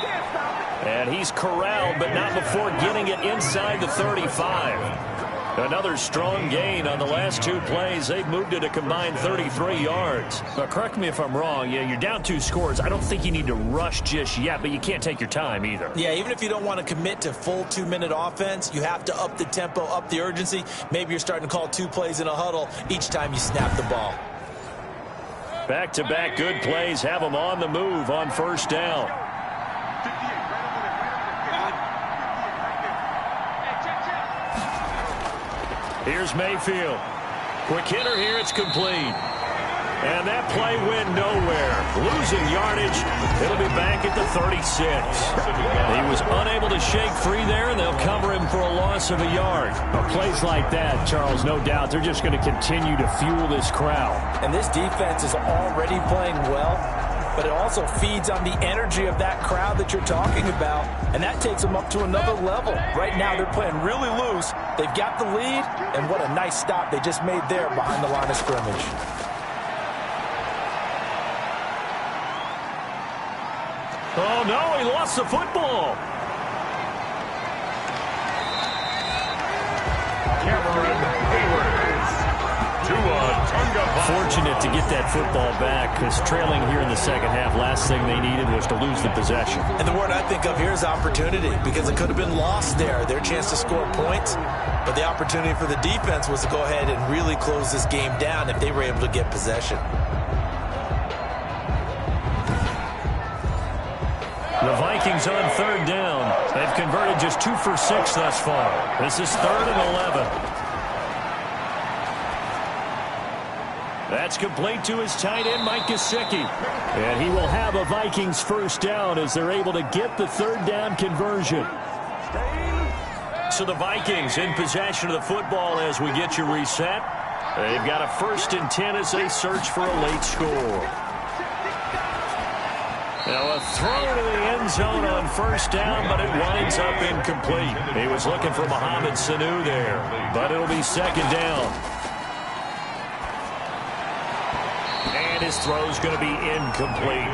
And he's corralled, but not before getting it inside the 35. Another strong gain on the last 2 plays. They've moved it a combined 33 yards. But correct me if I'm wrong. Yeah, you're down 2 scores. I don't think you need to rush just yet, but you can't take your time either. Yeah, even if you don't want to commit to full 2-minute offense, you have to up the tempo, up the urgency. Maybe you're starting to call 2 plays in a huddle each time you snap the ball. Back-to-back good plays have them on the move on first down. Here's Mayfield. Quick hitter here, it's complete. And that play went nowhere. Losing yardage. It'll be back at the 36. He was unable to shake free there, and they'll cover him for a loss of a yard. Well, plays like that, Charles, no doubt, they're just going to continue to fuel this crowd. And this defense is already playing well, but it also feeds on the energy of that crowd that you're talking about, and that takes them up to another level. Right now, they're playing really loose. They've got the lead, and what a nice stop they just made there behind the line of scrimmage. Oh, no, he lost the football. Fortunate to get that football back, because trailing here in the second half, last thing they needed was to lose the possession. And the word I think of here is opportunity, because it could have been lost there, their chance to score points. But the opportunity for the defense was to go ahead and really close this game down if they were able to get possession. The Vikings on third down. They've converted just 2 for 6 thus far. This is 3rd and 11. That's complete to his tight end, Mike Gesicki. And he will have a Vikings first down as they're able to get the third down conversion. So the Vikings in possession of the football as we get you reset. They've got a 1st and 10 as they search for a late score. Now a throw to the end zone on first down, but it winds up incomplete. He was looking for Mohamed Sanu there, but it'll be 2nd down. And his throw's going to be incomplete.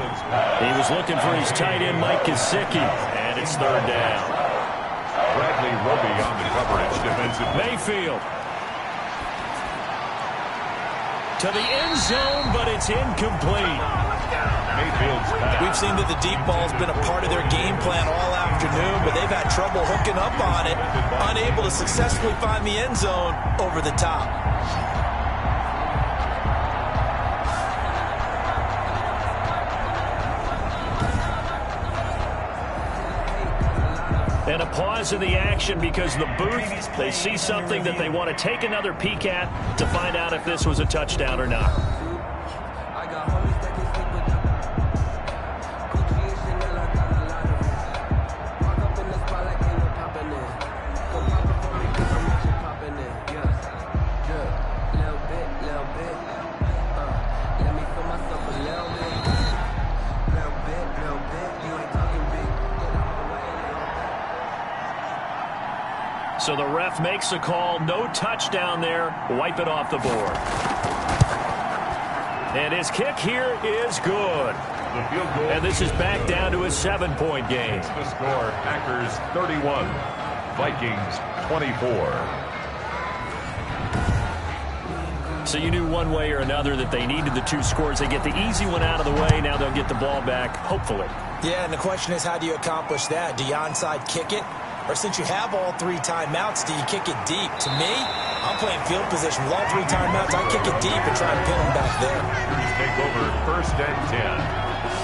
He was looking for his tight end, Mike Gesicki, and it's 3rd down. Bradley Roby on the coverage defensive. Mayfield to the end zone, but it's incomplete. Mayfield's pass. We've seen that the deep ball's been a part of their game plan all afternoon, but they've had trouble hooking up on it, unable to successfully find the end zone over the top. And a pause in the action because the booth, they see something that they want to take another peek at to find out if this was a touchdown or not. So the ref makes a call, no touchdown there, wipe it off the board. And his kick here is good. The field goal. And this is back down to a 7-point game. The score, Packers 31, Vikings 24. So you knew one way or another that they needed the 2 scores. They get the easy one out of the way. Now they'll get the ball back, hopefully. Yeah, and the question is, how do you accomplish that? Do you onside kick it? Or since you have all 3 timeouts, do you kick it deep? To me, I'm playing field position. With all 3 timeouts, I kick it deep and try and pin them back there. Take over 1st and 10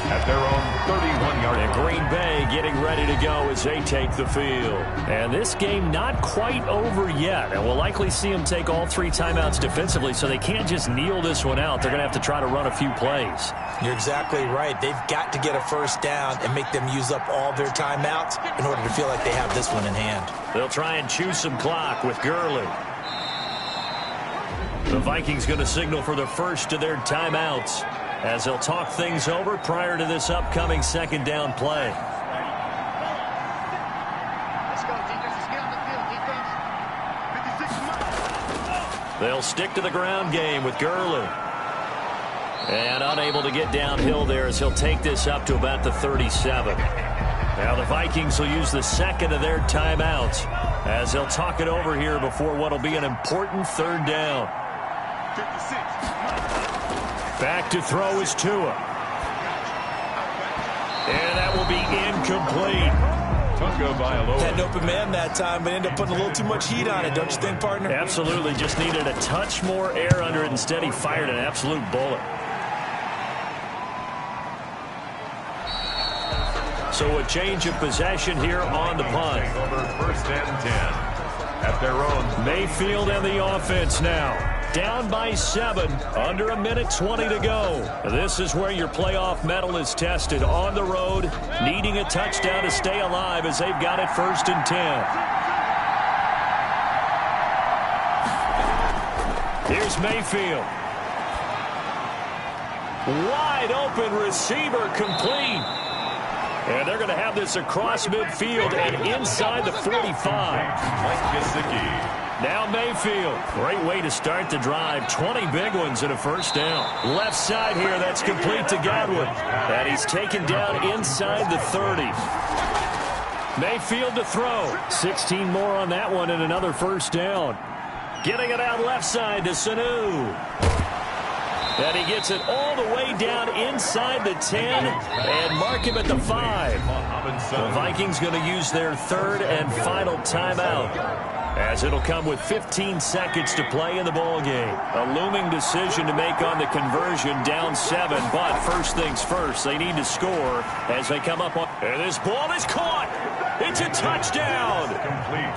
at their own 31-yard line. And Green Bay getting ready to go as they take the field. And this game not quite over yet. And we'll likely see them take all 3 timeouts defensively, so they can't just kneel this one out. They're going to have to try to run a few plays. You're exactly right. They've got to get a first down and make them use up all their timeouts in order to feel like they have this one in hand. They'll try and chew some clock with Gurley. The Vikings going to signal for the first of their timeouts as they'll talk things over prior to this upcoming 2nd down play. Let's go, defense. Let's get on the field, defense. 56 They'll stick to the ground game with Gurley. And unable to get downhill there as he'll take this up to about the 37. Now the Vikings will use the 2nd of their timeouts as they'll talk it over here before what will be an important 3rd down. 56. Back to throw is Tua. And that will be incomplete. Had an open man that time, but ended up putting a little too much heat on it, don't you think, partner? Absolutely. Just needed a touch more air under it. Instead, he fired an absolute bullet. So a change of possession here on the punt. Over 1st and 10 at their own. Mayfield and the offense now. Down by 7, under 1:20 to go. This is where your playoff medal is tested on the road, needing a touchdown to stay alive as they've got it 1st and 10. Here's Mayfield. Wide open receiver complete. And they're going to have this across midfield and inside the 45. Mike Gesicki. Now Mayfield. Great way to start the drive. 20 big ones and a first down. Left side here, that's complete to Godwin. And he's taken down inside the 30. Mayfield to throw. 16 more on that one and another first down. Getting it out left side to Sanu. And he gets it all the way down inside the 10 and mark him at the 5. The Vikings going to use their 3rd and final timeout. as it'll come with 15 seconds to play in the ball game. A looming decision to make on the conversion, down 7, but first things first, they need to score as they come up on. And this ball is caught. It's a touchdown.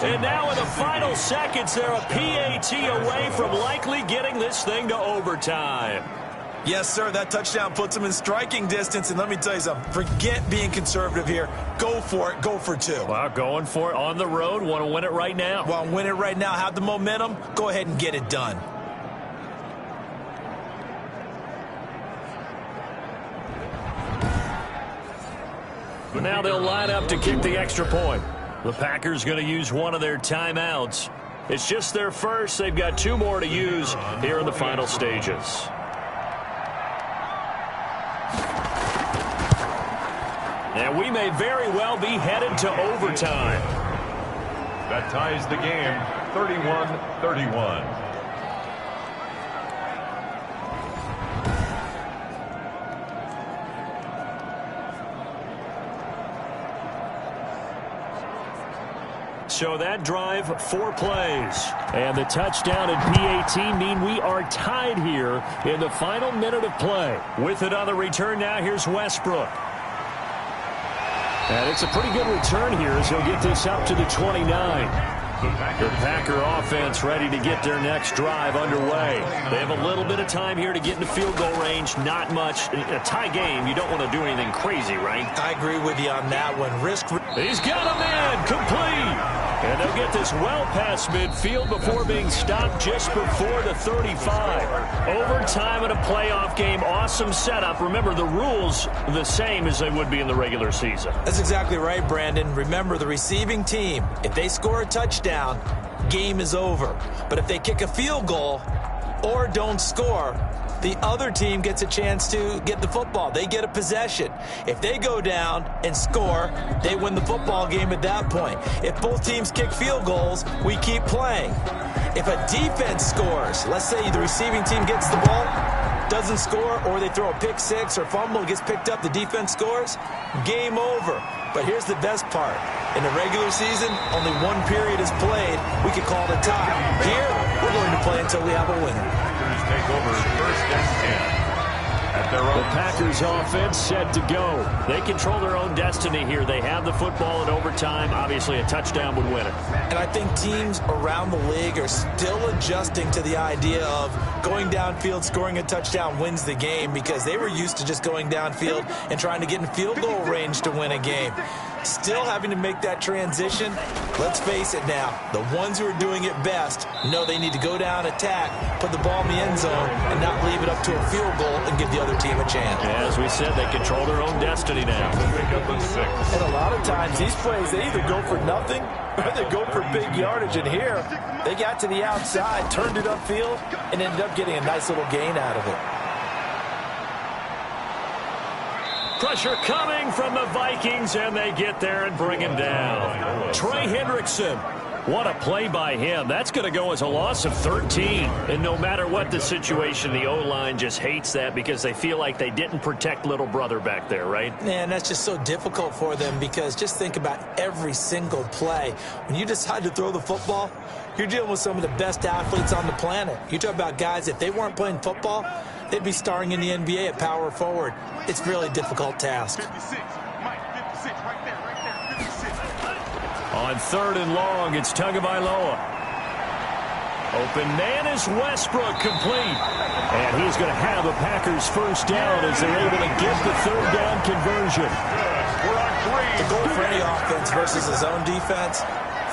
And now in the final seconds, they're a PAT away from likely getting this thing to overtime. Yes, sir, that touchdown puts them in striking distance, and let me tell you something, forget being conservative here. Go for it, go for 2. Well, going for it on the road, want to win it right now. Well, win it right now, have the momentum, go ahead and get it done. But now they'll line up to kick the extra point. The Packers going to use one of their timeouts. It's just their first. They've got 2 more to use here in the final stages. And we may very well be headed to overtime. That ties the game, 31-31. So that drive, 4 plays. And the touchdown and PAT mean we are tied here in the final minute of play. With it on the return now, here's Westbrook. And it's a pretty good return here as he'll get this up to the 29. The Packer offense ready to get their next drive underway. They have a little bit of time here to get into field goal range. Not much. In a tie game, you don't want to do anything crazy, right? I agree with you on that one. He's got a man complete. And they'll get this well past midfield before being stopped just before the 35. Overtime in a playoff game. Awesome setup. Remember, the rules the same as they would be in the regular season. That's exactly right, Brandon. Remember, the receiving team, if they score a touchdown, game is over. But if they kick a field goal or don't score, the other team gets a chance to get the football. They get a possession. If they go down and score, they win the football game at that point. If both teams kick field goals, we keep playing. If a defense scores, let's say the receiving team gets the ball, doesn't score, or they throw a pick 6 or fumble, gets picked up, the defense scores, game over. But here's the best part. In the regular season, only 1 period is played. We could call it a tie. Here, we're going to play until we have a winner. Take over 1st and 10. At their own. The Packers offense set to go. They control their own destiny here. They have the football in overtime. Obviously, a touchdown would win it. And I think teams around the league are still adjusting to the idea of going downfield, scoring a touchdown wins the game, because they were used to just going downfield and trying to get in field goal range to win a game. Still having to make that transition. Let's face it now, the ones who are doing it best know they need to go down, attack, put the ball in the end zone, and not leave it up to a field goal and give the other team a chance. As we said, they control their own destiny now. And a lot of times, these plays, they either go for nothing or they go for big yardage. And here, they got to the outside, turned it upfield, and ended up getting a nice little gain out of it. Pressure coming from the Vikings, and they get there and bring him down. Trey Hendrickson, what a play by him. That's going to go as a loss of 13. And no matter what the situation, the O-line just hates that because they feel like they didn't protect little brother back there, right? Man, that's just so difficult for them, because just think about every single play. When you decide to throw the football, you're dealing with some of the best athletes on the planet. You talk about guys, if they weren't playing football, they'd be starring in the NBA at power forward. It's a really difficult task. 56. Mike, 56. Right there, 56. On 3rd and long, it's Tagovailoa. Open man is Westbrook, complete. And he's going to have the Packers first down as they're able to get the 3rd down conversion. We're on 3. The goal for any offense versus his own defense,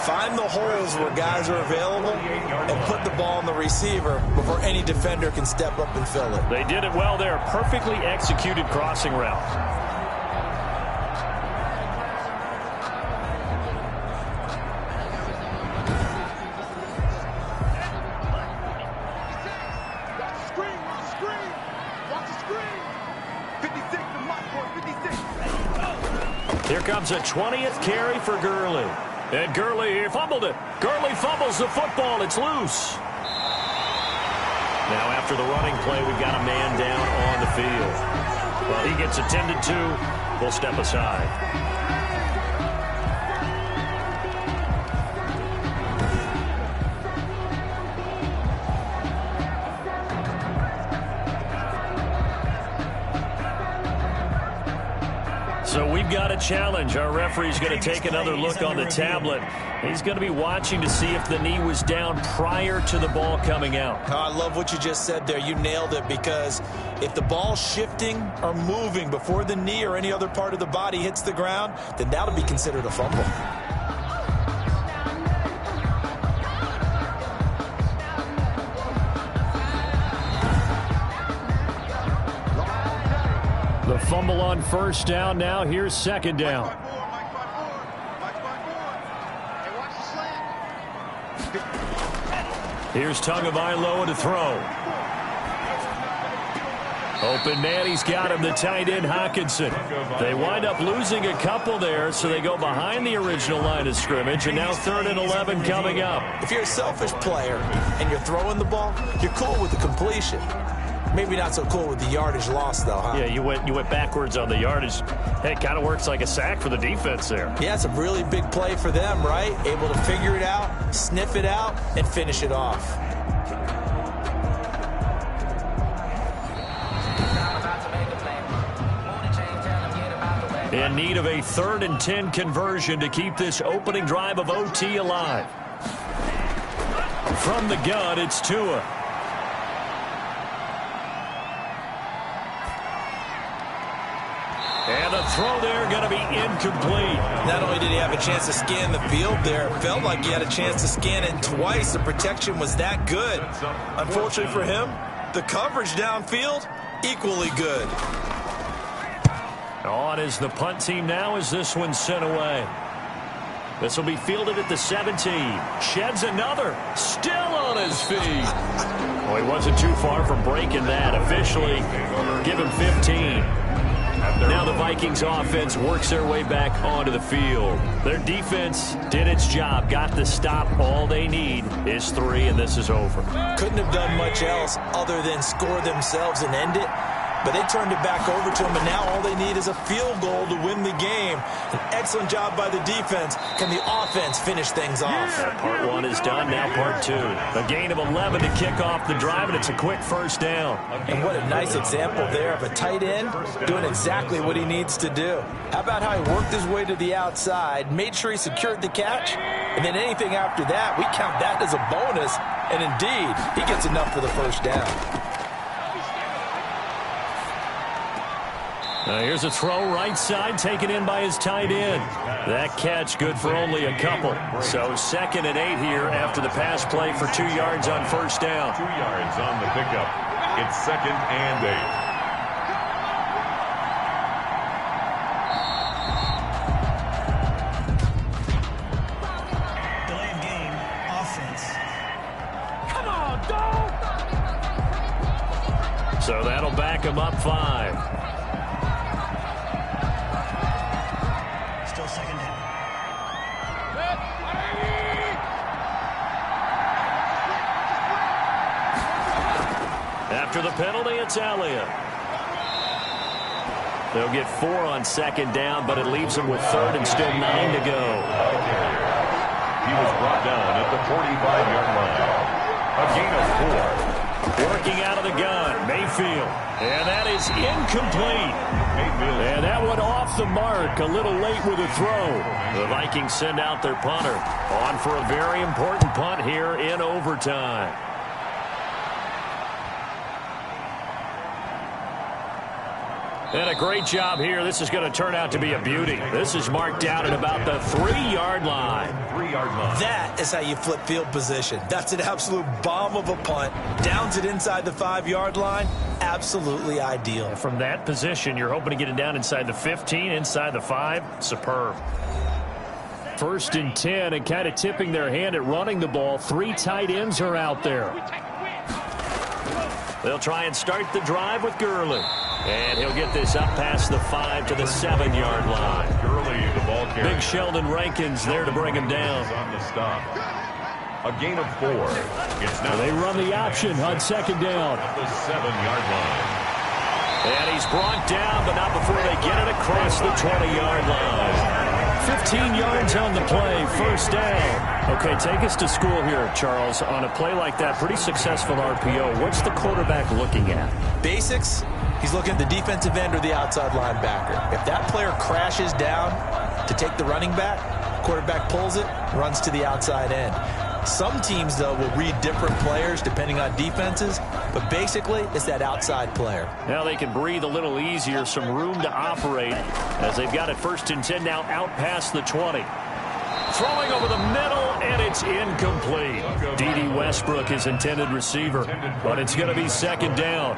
find the holes where guys are available and put the ball on the receiver before any defender can step up and fill it. They did it well there. Perfectly executed crossing route. Screen, screen. Watch the screen. 56 to my point, 56. Here comes a 20th carry for Gurley. And Gurley fumbled it. Gurley fumbles the football. It's loose. Now after the running play, we've got a man down on the field. Well, he gets attended to. We'll step aside. we've got a challenge. Our referee's going to take another look on the tablet. He's going to be watching to see if the knee was down prior to the ball coming out. Oh, I love what you just said there. You nailed it, because if the ball's shifting or moving before the knee or any other part of the body hits the ground, then that'll be considered a fumble. The fumble on first down now. Here's second down. Here's Tagovailoa to throw. Open man, he's got him, the tight end Hockenson. They wind up losing a couple there, so they go behind the original line of scrimmage, and now 3rd and 11 coming up. If you're a selfish player and you're throwing the ball, you're cool with the completion. Maybe not so cool with the yardage loss, though, huh? Yeah, you went backwards on the yardage. Hey, it kind of works like a sack for the defense there. Yeah, it's a really big play for them, right? Able to figure it out, sniff it out, and finish it off. In need of a 3rd and 10 conversion to keep this opening drive of OT alive. From the gun, it's Tua. And the throw there going to be incomplete. Not only did he have a chance to scan the field there, it felt like he had a chance to scan it twice. The protection was that good. Unfortunately for him, the coverage downfield, equally good. On is the punt team now as this one's sent away. This will be fielded at the 17. Sheds another. Still on his feet. Well, he wasn't too far from breaking that. Officially, give him 15. Now the Vikings offense works their way back onto the field. Their defense did its job, got the stop. All they need is 3, and this is over. Couldn't have done much else other than score themselves and end it. But they turned it back over to them, and now all they need is a field goal to win the game. An excellent job by the defense. Can the offense finish things off? Part 1 is done, now part 2. A gain of 11 to kick off the drive, and it's a quick first down. And what a nice example there of a tight end doing exactly what he needs to do. How about how he worked his way to the outside, made sure he secured the catch, and then anything after that, we count that as a bonus. And indeed, he gets enough for the first down. Here's a throw right side, taken in by his tight end. That catch good for only a couple. So 2nd and 8 here after the pass play for 2 yards on first down. 2 yards on the pickup. It's 2nd and 8. Delay of game, offense. Come on, dog! So that'll back him up 5. After the penalty, it's Elliott. They'll get 4 on 2nd down, but it leaves them with 3rd and still 9 to go. He was brought down at the 45-yard line. A gain of 4. Working out of the gun, Mayfield. And that is incomplete. And that one off the mark, a little late with a throw. The Vikings send out their punter on for a very important punt here in overtime. And a great job here. This is going to turn out to be a beauty. This is marked out at about the 3-yard line. 3-yard line. That is how you flip field position. That's an absolute bomb of a punt. Downs it inside the 5-yard line. Absolutely ideal. From that position, you're hoping to get it down inside the 15, inside the 5. Superb. 1st and 10, and kind of tipping their hand at running the ball. 3 tight ends are out there. They'll try and start the drive with Gurley. And he'll get this up past the 5 to the 7-yard line. Gurley, the ball carrier. Big Sheldon Rankins there to bring him down. On the stop. A gain of 4. It's now they run the option on 2nd down. at the 7-yard line. And he's brought down, but not before they get it across the 20-yard line. 15 yards on the play, first down. Okay, take us to school here, Charles. On a play like that, pretty successful RPO. What's the quarterback looking at? Basics, he's looking at the defensive end or the outside linebacker. If that player crashes down to take the running back, quarterback pulls it, runs to the outside end. Some teams, though, will read different players depending on defenses, but basically it's that outside player. Now they can breathe a little easier, some room to operate as they've got it 1st and 10 now out past the 20. Throwing over the middle, and it's incomplete. D.D. Westbrook is intended receiver, but it's going to be 2nd down.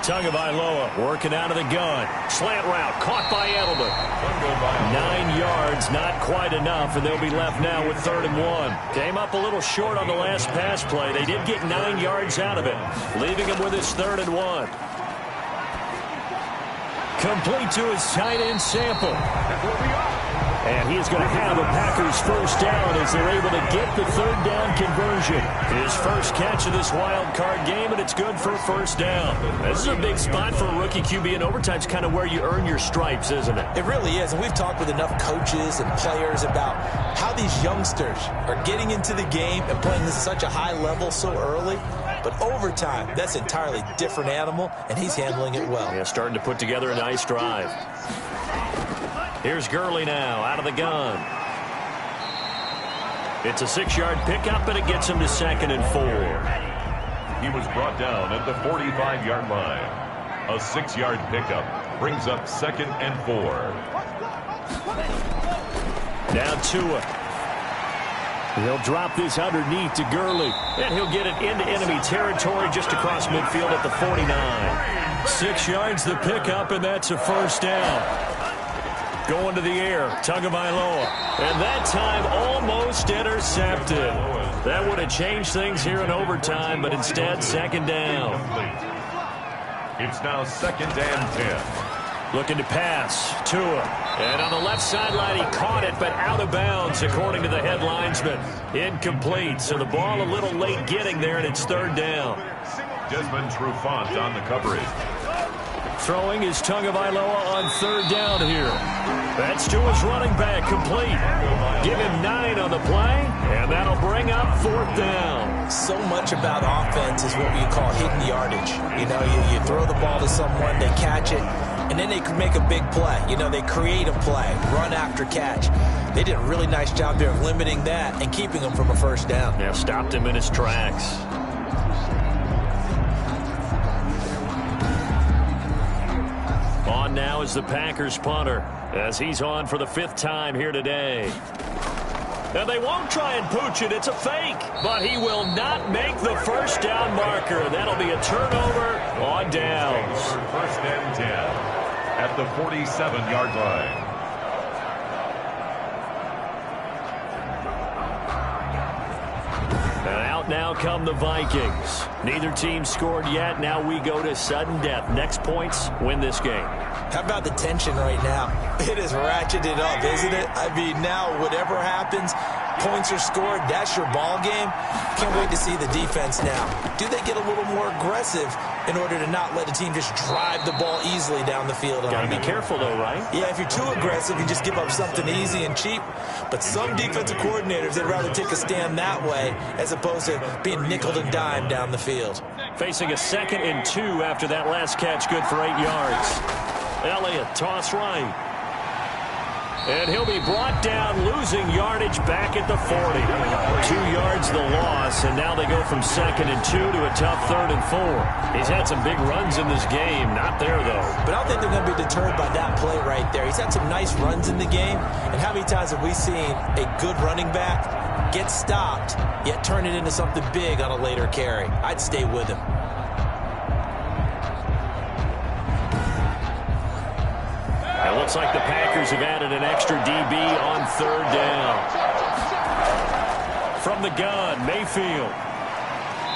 Tagovailoa working out of the gun. Slant route caught by Edelman. 9 yards, not quite enough, and they'll be left now with 3rd and 1. Came up a little short on the last pass play. They did get 9 yards out of it, leaving him with his 3rd and 1. Complete to his tight end Sample. And he is going to have a Packers first down as they're able to get the 3rd down conversion. His first catch of this wild card game, and it's good for a first down. This is a big spot for a rookie QB, and overtime's kind of where you earn your stripes, isn't it? It really is, and we've talked with enough coaches and players about how these youngsters are getting into the game and playing this at such a high level so early. But overtime, that's an entirely different animal, and he's handling it well. Yeah, starting to put together a nice drive. Here's Gurley now, out of the gun. It's a 6-yard pickup, and it gets him to 2nd and 4. He was brought down at the 45-yard line. A 6-yard pickup brings up 2nd and 4. Now Tua. He'll drop this underneath to Gurley, and he'll get it into enemy territory just across midfield at the 49. 6 yards the pickup, and that's a first down. Going to the air, Tagovailoa. And that time almost intercepted. That would have changed things here in overtime, but instead 2nd down. It's now 2nd and 10. Looking to pass, Tua. And on the left sideline, he caught it, but out of bounds, according to the head linesman. Incomplete, so the ball a little late getting there, and it's 3rd down. Desmond Trufant on the coverage. Throwing is Tagovailoa on 3rd down here. That's to his running back, complete. Give him 9 on the play, and that'll bring up 4th down. So much about offense is what we call hidden yardage. You know, you throw the ball to someone, they catch it, and then they can make a big play. You know, they create a play, run after catch. They did a really nice job there of limiting that and keeping him from a first down. Yeah, stopped him in his tracks. On now is the Packers punter as he's on for the 5th time here today. And they won't try and pooch it. It's a fake. But he will not make the first down marker. That'll be a turnover on downs. 1st and 10 at the 47-yard line. And out now come the Vikings. Neither team scored yet. Now we go to sudden death. Next points win this game. How about the tension right now? It is ratcheted up, isn't it? I mean, now whatever happens, points are scored, that's your ball game. Can't wait to see the defense now. Do they get a little more aggressive in order to not let the team just drive the ball easily down the field? Got to be careful, though, right? Yeah, if you're too aggressive, you just give up something easy and cheap. But some defensive coordinators, they'd rather take a stand that way as opposed to being nickeled and dimed down the field. Facing a 2nd and 2 after that last catch, good for 8 yards. Elliott, toss right. And he'll be brought down, losing yardage back at the 40. 2 yards the loss, and now they go from 2nd and 2 to a tough 3rd and 4. He's had some big runs in this game. Not there, though. But I don't think they're going to be deterred by that play right there. He's had some nice runs in the game. And how many times have we seen a good running back get stopped, yet turn it into something big on a later carry? I'd stay with him. It looks like the Packers have added an extra DB on 3rd down. From the gun, Mayfield.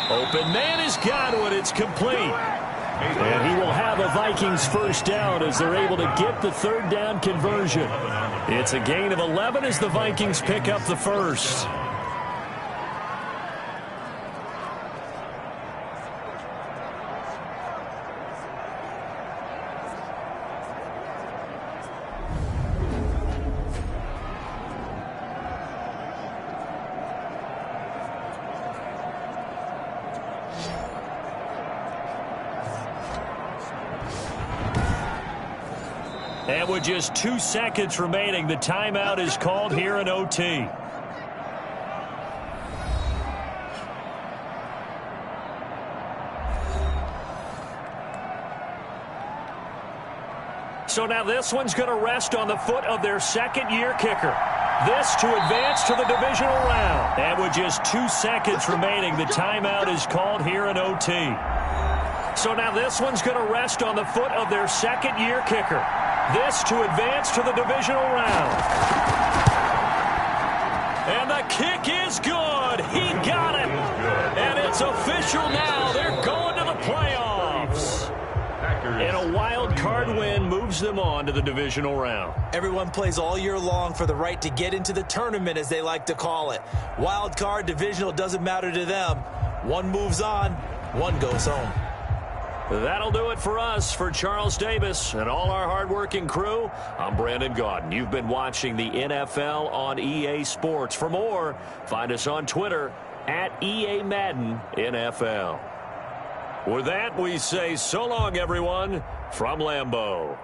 Open man has got it. It's complete. And he will have a Vikings first down as they're able to get the 3rd down conversion. It's a gain of 11 as the Vikings pick up the first. And with just 2 seconds remaining, the timeout is called here in OT. So now this one's going to rest on the foot of their second-year kicker. This to advance to the divisional round. And with just 2 seconds remaining, the timeout is called here in OT. So now this one's going to rest on the foot of their second-year kicker. This to advance to the divisional round. And the kick is good. He got it. And it's official now. They're going to the playoffs. And a wild card win moves them on to the divisional round. Everyone plays all year long for the right to get into the tournament, as they like to call it. Wild card, divisional, doesn't matter to them. One moves on, one goes home. That'll do it for us. For Charles Davis and all our hardworking crew, I'm Brandon Gaudin. You've been watching the NFL on EA Sports. For more, find us on Twitter at EA Madden NFL. With that, we say so long, everyone, from Lambeau.